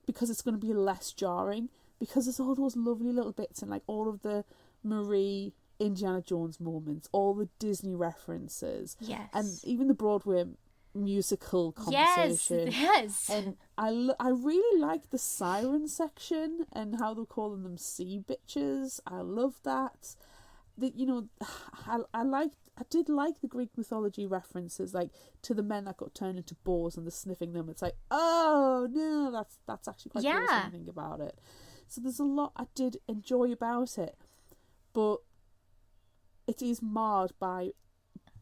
Because it's going to be less jarring, because there's all those lovely little bits and like all of the Marie Indiana Jones moments, all the Disney references. Yes. And even the Broadway musical conversation. Yes. And I really like the siren section and how they're calling them sea bitches. I love that. I did like the Greek mythology references, like to the men that got turned into boars and the sniffing them. It's like, oh no, that's actually quite cool something about it. So there's a lot I did enjoy about it, but it is marred by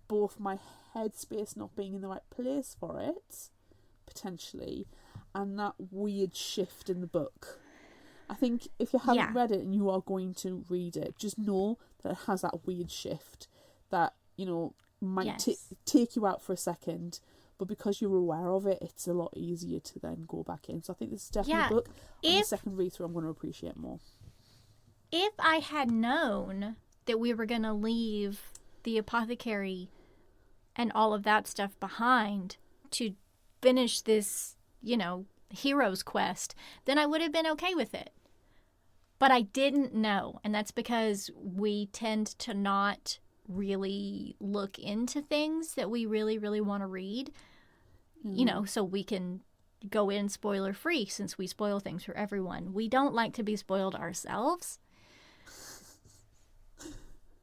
both my headspace not being in the right place for it, potentially, and that weird shift in the book. I think if you haven't read it and you are going to read it, just know that it has that weird shift that, might take you out for a second, but because you're aware of it, it's a lot easier to then go back in. So I think this is definitely a book on the second read through I'm going to appreciate more. If I had known that we were going to leave the apothecary and all of that stuff behind to finish this, hero's quest, then I would have been okay with it. But I didn't know, and that's because we tend to not really look into things that we really, really want to read, so we can go in spoiler free, since we spoil things for everyone. We don't like to be spoiled ourselves.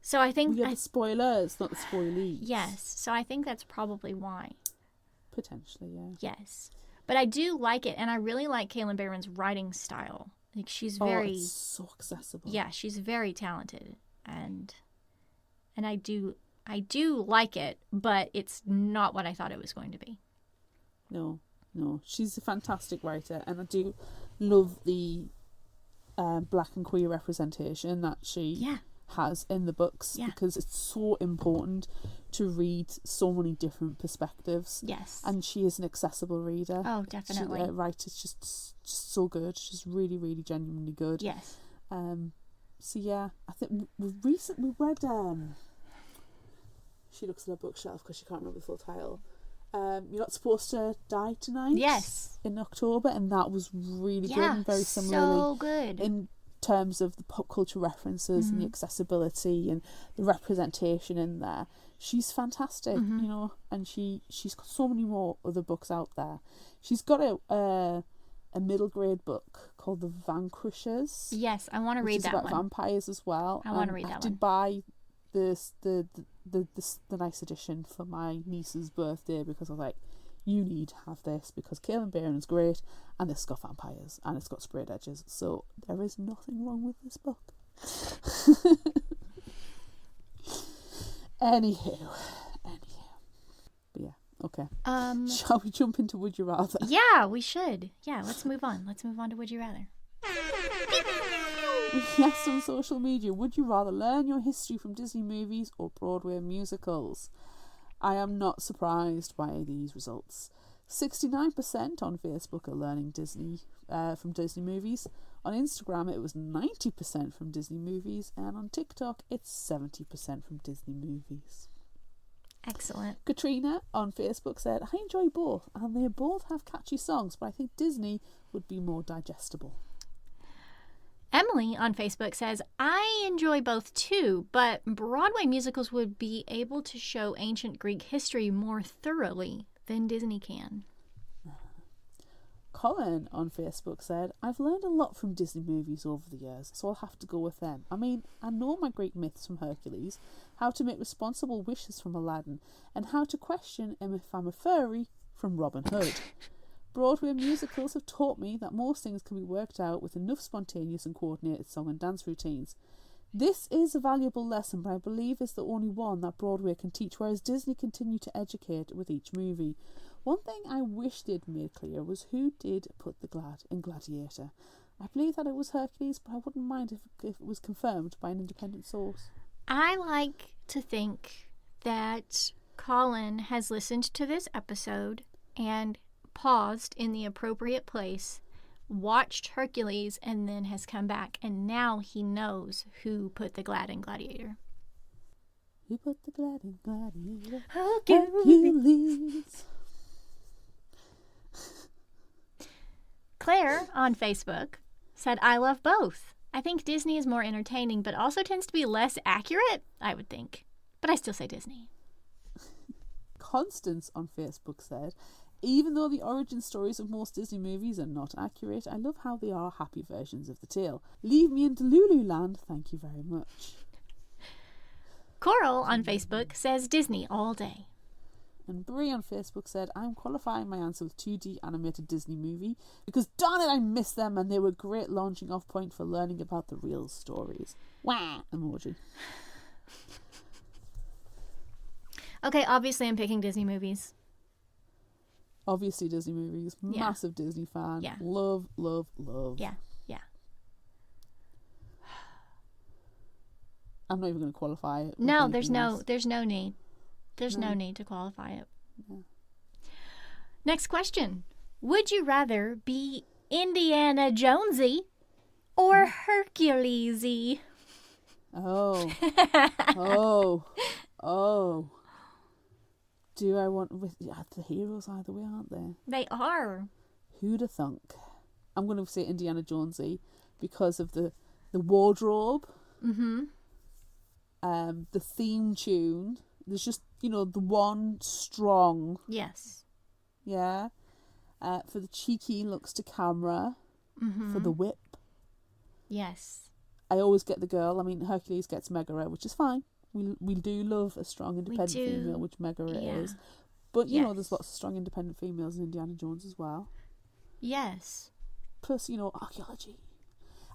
So I think we are the spoilers, not the spoilees. Yes, so I think that's probably why. Potentially, yeah. Yes. But I do like it, and I really like Kalynn Bayron's writing style. Like, she's very... it's so accessible. Yeah, she's very talented, and I do like it, but it's not what I thought it was going to be. No, she's a fantastic writer, and I do love the black and queer representation that she has in the books, because it's so important to read so many different perspectives. Yes. And she is an accessible reader. Oh, definitely. It's just so good. She's really, really genuinely good. Yes. So yeah, I think we recently read she looks at her bookshelf because she can't remember the full title. You're Not Supposed to Die Tonight. Yes. In October, and that was really good, and very similarly so good in terms of the pop culture references and the accessibility and the representation in there. She's fantastic, you know, and she's got so many more other books out there. She's got a middle grade book called The Vanquishers. Yes, I want to read that one. It's about vampires as well. I want to read that one. I did buy the nice edition for my niece's birthday because I was like, you need to have this because Kalynn Bayron is great and it's got vampires and it's got sprayed edges, so there is nothing wrong with this book. Anywho. But yeah, okay. Shall we jump into Would You Rather? Yeah, we should. Yeah, let's move on. Let's move on to Would You Rather. We asked on social media, would you rather learn your history from Disney movies or Broadway musicals? I am not surprised by these results. 69% on Facebook are learning Disney from Disney movies. On Instagram, it was 90% from Disney movies. And on TikTok, it's 70% from Disney movies. Excellent. Katrina on Facebook said, I enjoy both, and they both have catchy songs, but I think Disney would be more digestible. Emily on Facebook says, I enjoy both too, but Broadway musicals would be able to show ancient Greek history more thoroughly than Disney can. Colin on Facebook said, I've learned a lot from Disney movies over the years, so I'll have to go with them. I mean, I know my Greek myths from Hercules, how to make responsible wishes from Aladdin, and how to question if I'm a furry from Robin Hood. Broadway musicals have taught me that most things can be worked out with enough spontaneous and coordinated song and dance routines. This is a valuable lesson, but I believe it's the only one that Broadway can teach, whereas Disney continue to educate with each movie. One thing I wish they'd made clear was who did put the glad in Gladiator. I believe that it was Hercules, but I wouldn't mind if it was confirmed by an independent source. I like to think that Colin has listened to this episode and paused in the appropriate place, watched Hercules, and then has come back, and now he knows who put the glad in Gladiator. Who put the glad in Gladiator? Hercules. Claire on Facebook said, I love both. I think Disney is more entertaining, but also tends to be less accurate, I would think. But I still say Disney. Constance on Facebook said, even though the origin stories of most Disney movies are not accurate, I love how they are happy versions of the tale. Leave me into Lululand, thank you very much. Coral on Facebook says Disney all day. And Brie on Facebook said, I'm qualifying my answer with 2D animated Disney movie because darn it, I miss them and they were a great launching off point for learning about the real stories. Wah! Emoji. Okay, obviously I'm picking Disney movies. Obviously Disney movies. Massive Disney fan. Yeah. Love. Yeah. I'm not even going to qualify it. No, there's no need. There's no need to qualify it. Yeah. Next question. Would you rather be Indiana Jonesy or Herculesy? Oh. Do I want... the heroes either way, aren't they? They are. Who'da thunk? I'm going to say Indiana Jonesy because of the wardrobe. Mm-hmm. The theme tune. There's just, the one strong... Yes. Yeah. For the cheeky looks to camera. Mm-hmm. For the whip. Yes. I always get the girl. I mean, Hercules gets Megara, which is fine. We do love a strong independent female, which Megara is. But, there's lots of strong independent females in Indiana Jones as well. Yes. Plus, archaeology.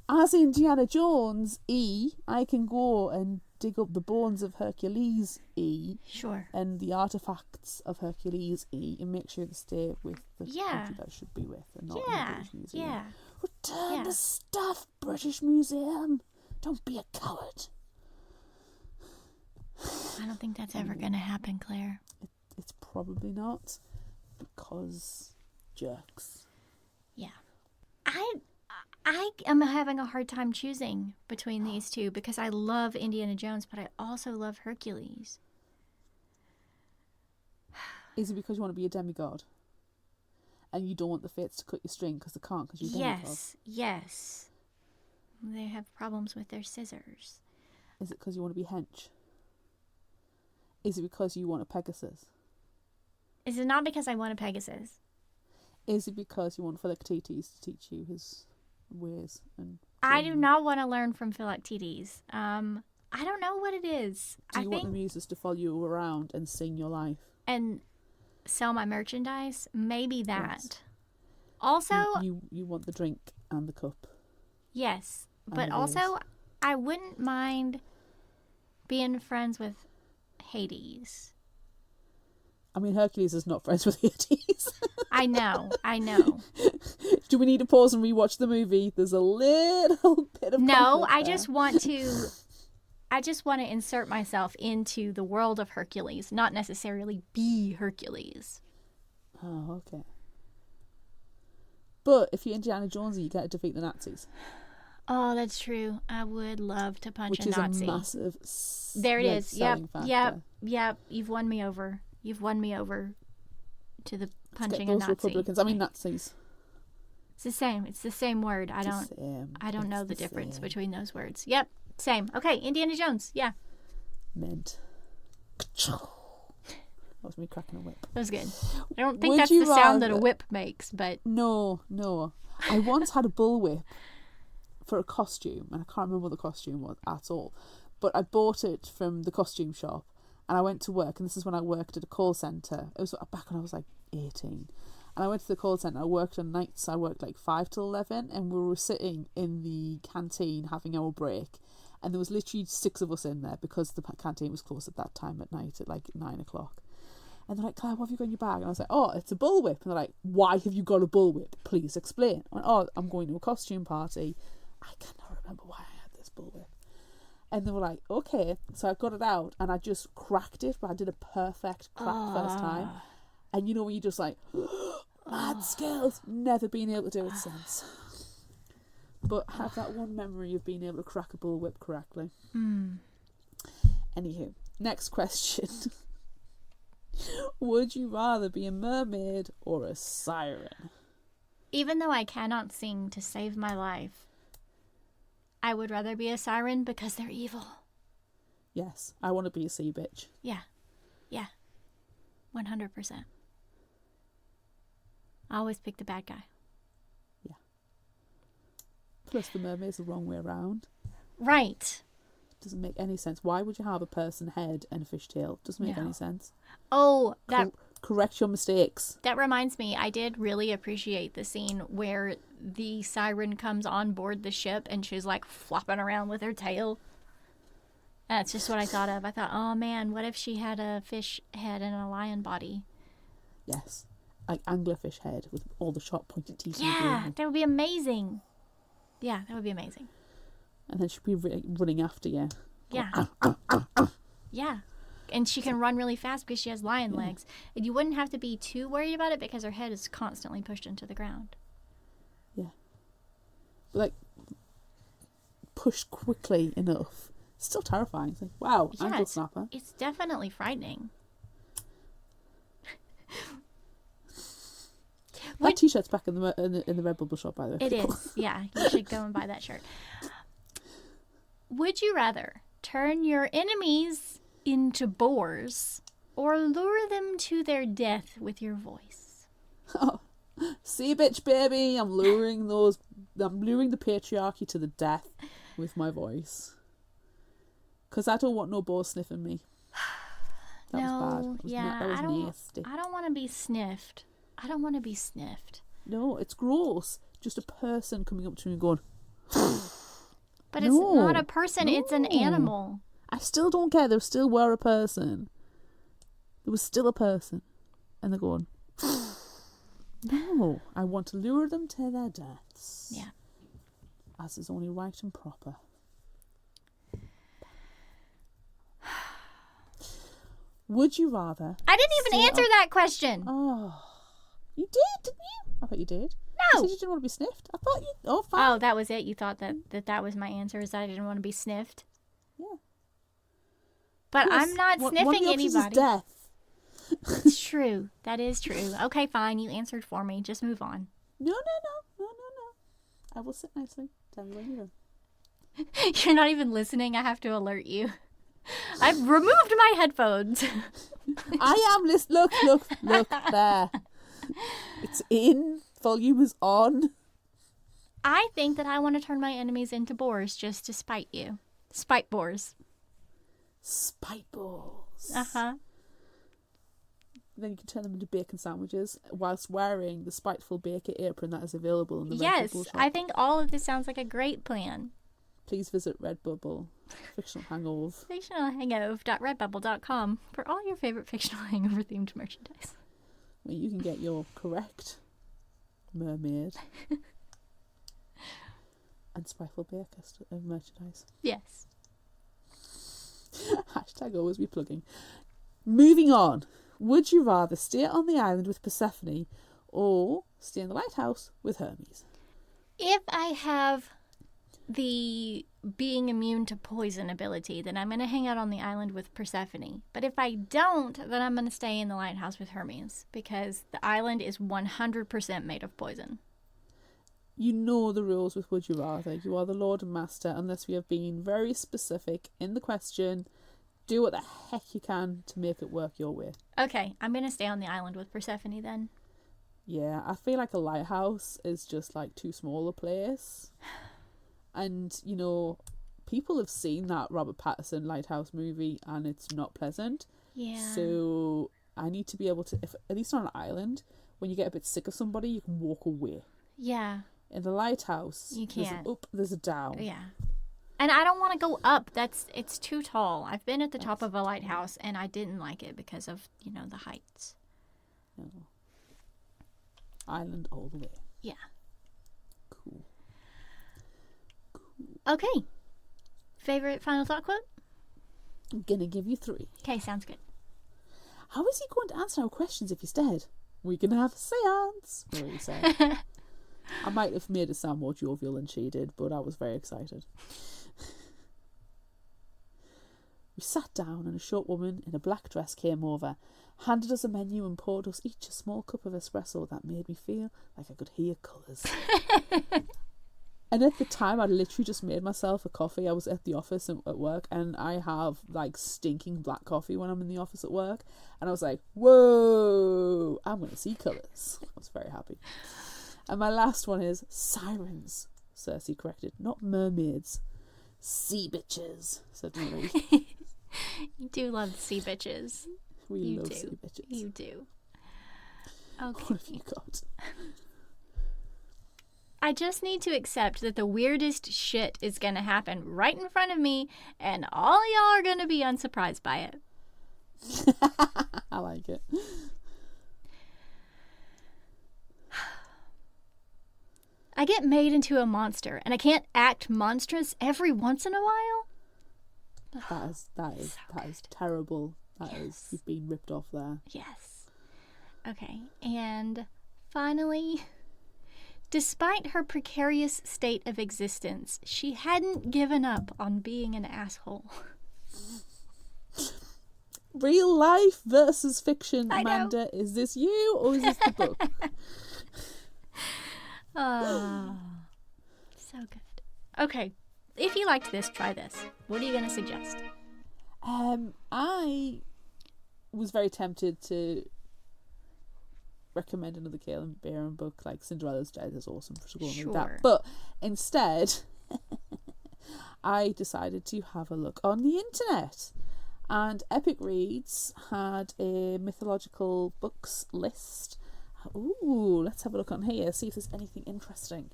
As Indiana Jones, I can go and dig up the bones of Hercules, Sure. and the artifacts of Hercules, and make sure they stay with the country that should be with, and not in the British Museum. Yeah. Return the stuff, British Museum. Don't be a coward. I don't think that's ever going to happen, Claire. It's probably not, because jerks. Yeah. I am having a hard time choosing between these two because I love Indiana Jones, but I also love Hercules. Is it because you want to be a demigod? And you don't want the fates to cut your string because they can't because you're a demigod? Yes. They have problems with their scissors. Is it because you want to be hench? Is it because you want a Pegasus? Is it not because I want a Pegasus? Is it because you want Philoctetes to teach you his ways? I do not want to learn from Philoctetes. I don't know what it is. Do you want the muses to follow you around and sing your life? And sell my merchandise? Maybe that. Yes. Also... You want the drink and the cup. Yes. But also, I wouldn't mind being friends with Hades. I mean, Hercules is not friends with Hades. I know. Do we need to pause and rewatch the movie? There's a little bit of No, I there. just want to insert myself into the world of Hercules, not necessarily be Hercules. Oh, okay. But if you're Indiana Jones, you get to defeat the Nazis. Oh, that's true. I would love to punch a Nazi. Which is a massive there it is. Yep. Factor. You've won me over. You've won me over to the punching a those Nazi. Republicans. I mean Nazis. It's the same. It's the same word. I don't know the difference between those words. Yep. Same. Okay, Indiana Jones. Yeah. Mint. That was me cracking a whip. That was good. I don't think that's the sound that a whip makes, but... No. I once had a bullwhip for a costume, and I can't remember what the costume was at all. But I bought it from the costume shop, and I went to work, and this is when I worked at a call centre. It was back when I was like 18. And I went to the call centre. I worked on nights. I worked like 5 till 11, and we were sitting in the canteen having our break. And there was literally 6 of us in there because the canteen was closed at that time at night at like 9 o'clock. And they're like, Claire, what have you got in your bag? And I was like, oh, it's a bullwhip. And they're like, why have you got a bullwhip? Please explain. I went, oh, I'm going to a costume party. I cannot remember why I had this bullwhip. And they were like, okay. So I got it out and I just cracked it, but I did a perfect crack first time. And you know when you just like, mad skills. Never been able to do it since. But I have that one memory of being able to crack a bullwhip correctly. Anywho, next question. Would you rather be a mermaid or a siren? Even though I cannot sing to save my life, I would rather be a siren because they're evil. Yes, I want to be a sea bitch. Yeah. 100%. I always pick the bad guy. Yeah. Plus the mermaid's the wrong way around. Right. Doesn't make any sense. Why would you have a person head and a fish tail? Doesn't make any sense. Oh, that... Correct your mistakes. That reminds me, I did really appreciate the scene where the siren comes on board the ship and she's like flopping around with her tail. That's just what I thought of. I thought, oh man, what if she had a fish head and a lion body? Yes. Like anglerfish head with all the sharp pointed teeth. Yeah, that would be amazing. Yeah, that would be amazing. And then she'd be running after you. Yeah. Yeah. And she can run really fast because she has lion legs. And you wouldn't have to be too worried about it because her head is constantly pushed into the ground. Yeah. But like, pushed quickly enough. It's still terrifying. It's like, wow, ankle snapper. It's definitely frightening. That t-shirt's back in the Redbubble shop, by the way. It is. Yeah, you should go and buy that shirt. Would you rather turn your enemies into boars or lure them to their death with your voice? Oh, see, bitch, baby, I'm luring the patriarchy to the death with my voice. Because I don't want no boar sniffing me. That was bad. That was nasty. I don't want to be sniffed. No, it's gross. Just a person coming up to me and going... But it's not a person, it's an animal. I still don't care. There still were a person. There was still a person. And they're going... No, I want to lure them to their deaths. Yeah. as is only right and proper. Would you rather... I didn't even answer that question. Oh, you did, didn't you? I bet you did. No. You said you didn't want to be sniffed. I thought you... Oh, fine. Oh, that was it? You thought that was my answer, is that I didn't want to be sniffed? Yeah. But Yes. I'm not One sniffing of the options anybody. is death. It's true. That is true. Okay, fine. You answered for me. Just move on. No. I will sit nicely. Tell me when you're done. You're not even listening. I have to alert you. I've removed my headphones. I am listening. Look there. It's in. Volume is on. I think that I want to turn my enemies into boars just to spite you. Spite boars. Spite balls. Uh-huh. Then you can turn them into bacon sandwiches whilst wearing the spiteful baker apron that is available in the Yes, Redbubble shop. I think all of this sounds like a great plan. Please visit Redbubble. Fictional Hangover. Fictionalhangover.redbubble.com for all your favorite fictional hangover themed merchandise. Where you can get your correct mermaid and spiteful baker merchandise. Yes. Hashtag always be plugging. Moving on. Would you rather stay on the island with Persephone or stay in the lighthouse with Hermes? If I have the being immune to poison ability, then I'm going to hang out on the island with Persephone. But if I don't, then I'm going to stay in the lighthouse with Hermes, because the island is 100% made of poison. You know the rules with Would You Rather. You are the Lord and Master unless we have been very specific in the question. Do what the heck you can to make it work your way. Okay, I'm going to stay on the island with Persephone then. Yeah, I feel like a lighthouse is just like too small a place. And, you know, people have seen that Robert Pattinson Lighthouse movie and it's not pleasant. Yeah. So I need to be able to, if at least on an island, when you get a bit sick of somebody, you can walk away. Yeah. In the lighthouse, You there's can't. an up, there's a down. Yeah. And I don't want to go up. It's too tall. I've been at the top of a lighthouse and I didn't like it because of, the heights. No. Island all the way. Yeah. Cool. Okay. Favorite final thought quote? I'm gonna give you 3. Okay, sounds good. How is he going to answer our questions if he's dead? We can have a seance. What did he say? I might have made it sound more jovial than she did, but I was very excited. We sat down and a short woman in a black dress came over, handed us a menu and poured us each a small cup of espresso that made me feel like I could hear colours. And at the time, I'd literally just made myself a coffee. I was at the office at work, and I have, like, stinking black coffee when I'm in the office at work. And I was like, whoa, I'm going to see colours. I was very happy. And my last one is sirens, Cersei corrected, not mermaids. Sea bitches, said Marie. You do love sea bitches. We love sea bitches. You do. Okay. What have you got? I just need to accept that the weirdest shit is going to happen right in front of me, and all y'all are going to be unsurprised by it. I like it. I get made into a monster, and I can't act monstrous every once in a while? That is terrible. You've been ripped off there. Yes. Okay, and finally, despite her precarious state of existence, she hadn't given up on being an asshole. Real life versus fiction, I know. Amanda. Is this you or is this the book? Oh, so good. Okay, if you liked this, try this. What are you going to suggest? I was very tempted to recommend another Kalynn Bayron book, like Cinderella's Dead is awesome for going like that. But instead, I decided to have a look on the internet. And Epic Reads had a mythological books list. Ooh, let's have a look on here, see if there's anything interesting.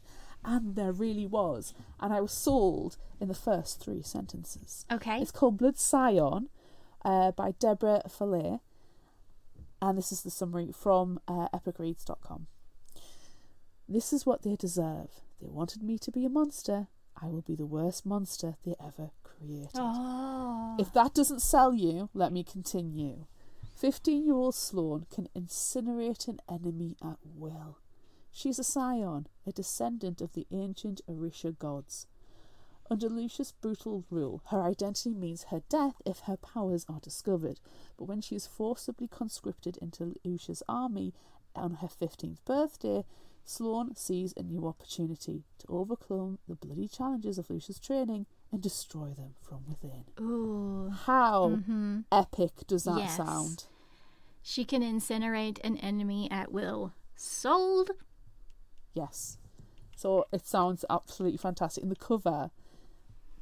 And there really was. And I was sold in the first 3 sentences. Okay. It's called Blood Scion by Deborah Fallet. And this is the summary from epicreads.com. This is what they deserve. They wanted me to be a monster. I will be the worst monster they ever created. Oh. If that doesn't sell you, let me continue. 15-year-old Sloane can incinerate an enemy at will. She's a scion, a descendant of the ancient Orisha gods. Under Lucius' brutal rule, her identity means her death if her powers are discovered, but when she is forcibly conscripted into Lucius' army on her 15th birthday, Sloane sees a new opportunity to overcome the bloody challenges of Lucius' training and destroy them from within. Ooh. How epic does that sound? She can incinerate an enemy at will. Sold? Yes. So it sounds absolutely fantastic. In the cover,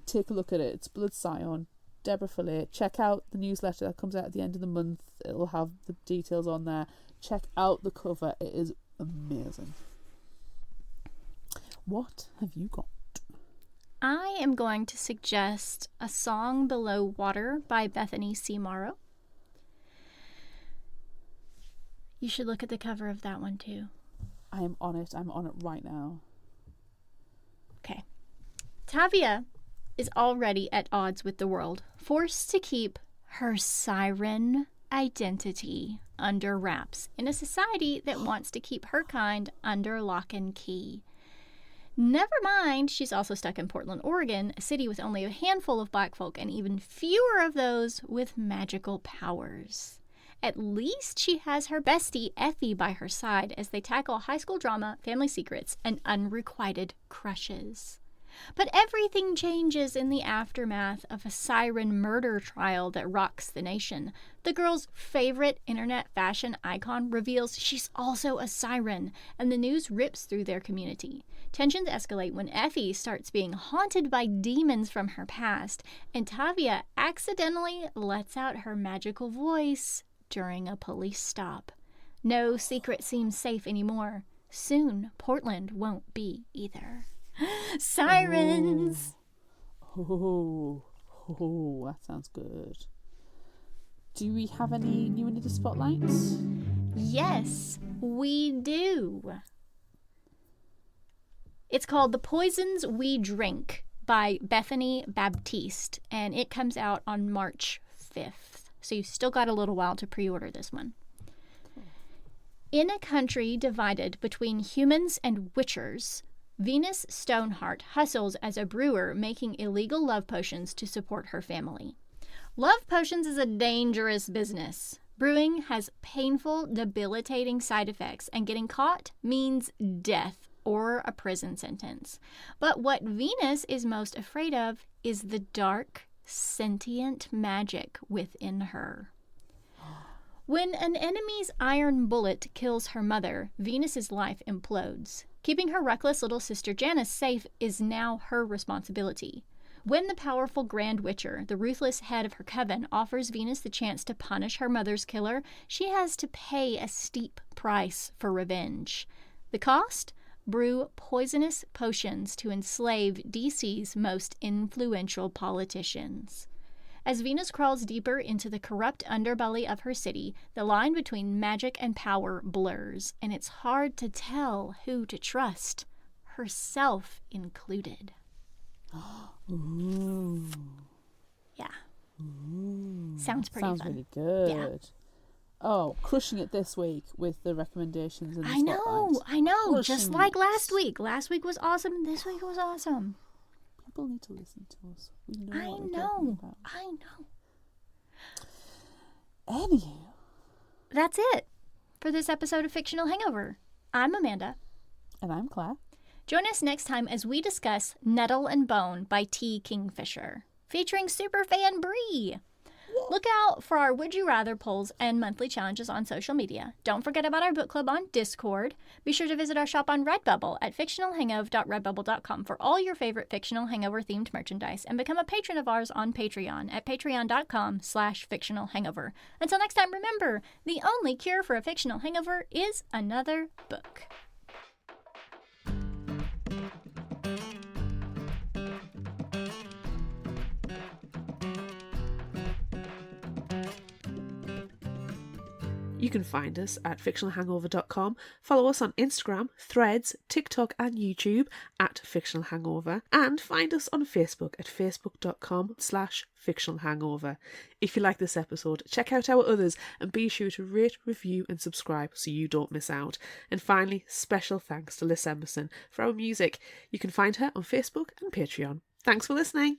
take a look at it. It's Blood Scion, Deborah Fillet. Check out the newsletter that comes out at the end of the month. It'll have the details on there. Check out the cover. It is amazing. What have you got? I am going to suggest A Song Below Water by Bethany C. Morrow. You should look at the cover of that one too. I am on it. I'm on it right now. Okay. Tavia is already at odds with the world, forced to keep her siren identity under wraps in a society that wants to keep her kind under lock and key. Never mind, she's also stuck in Portland, Oregon, a city with only a handful of black folk and even fewer of those with magical powers. At least she has her bestie, Effie, by her side as they tackle high school drama, family secrets, and unrequited crushes. But everything changes in the aftermath of a siren murder trial that rocks the nation. The girl's favorite internet fashion icon reveals she's also a siren, and the news rips through their community. Tensions escalate when Effie starts being haunted by demons from her past, and Tavia accidentally lets out her magical voice during a police stop. No secret seems safe anymore. Soon, Portland won't be either. Sirens! Oh, that sounds good. Do we have any new and the spotlights? Yes, we do. It's called The Poisons We Drink by Bethany Baptiste, and it comes out on March 5th. So you've still got a little while to pre-order this one. In a country divided between humans and witchers, Venus Stoneheart hustles as a brewer making illegal love potions to support her family. Love potions is a dangerous business. Brewing has painful, debilitating side effects, and getting caught means death or a prison sentence. But what Venus is most afraid of is the dark, sentient magic within her. When an enemy's iron bullet kills her mother, Venus's life implodes. Keeping her reckless little sister Janice safe is now her responsibility. When the powerful Grand Witcher, the ruthless head of her coven, offers Venus the chance to punish her mother's killer, she has to pay a steep price for revenge. The cost? Brew poisonous potions to enslave DC's most influential politicians. As Venus crawls deeper into the corrupt underbelly of her city, the line between magic and power blurs, and it's hard to tell who to trust, herself included. Ooh. Yeah. Ooh. Sounds pretty fun. Sounds really good. Yeah. Oh, crushing it this week with the recommendations and the I know. Crushing Just like it. last week. Last week was awesome. This week was awesome. People need to listen to us. We know I what we're know. talking about. I know. Anywho. That's it for this episode of Fictional Hangover. I'm Amanda. And I'm Claire. Join us next time as we discuss Nettle and Bone by T. Kingfisher, featuring superfan Bree. Look out for our Would You Rather polls and monthly challenges on social media. Don't forget about our book club on Discord. Be sure to visit our shop on Redbubble at fictionalhangover.redbubble.com for all your favorite Fictional Hangover themed merchandise, and become a patron of ours on Patreon at patreon.com/fictionalhangover. Until next time, remember, the only cure for a fictional hangover is another book. You can find us at fictionalhangover.com. Follow us on Instagram, Threads, TikTok and YouTube at Fictional Hangover. And find us on Facebook at facebook.com/Fictional Hangover. If you like this episode, check out our others and be sure to rate, review and subscribe so you don't miss out. And finally, special thanks to Liz Emerson for our music. You can find her on Facebook and Patreon. Thanks for listening.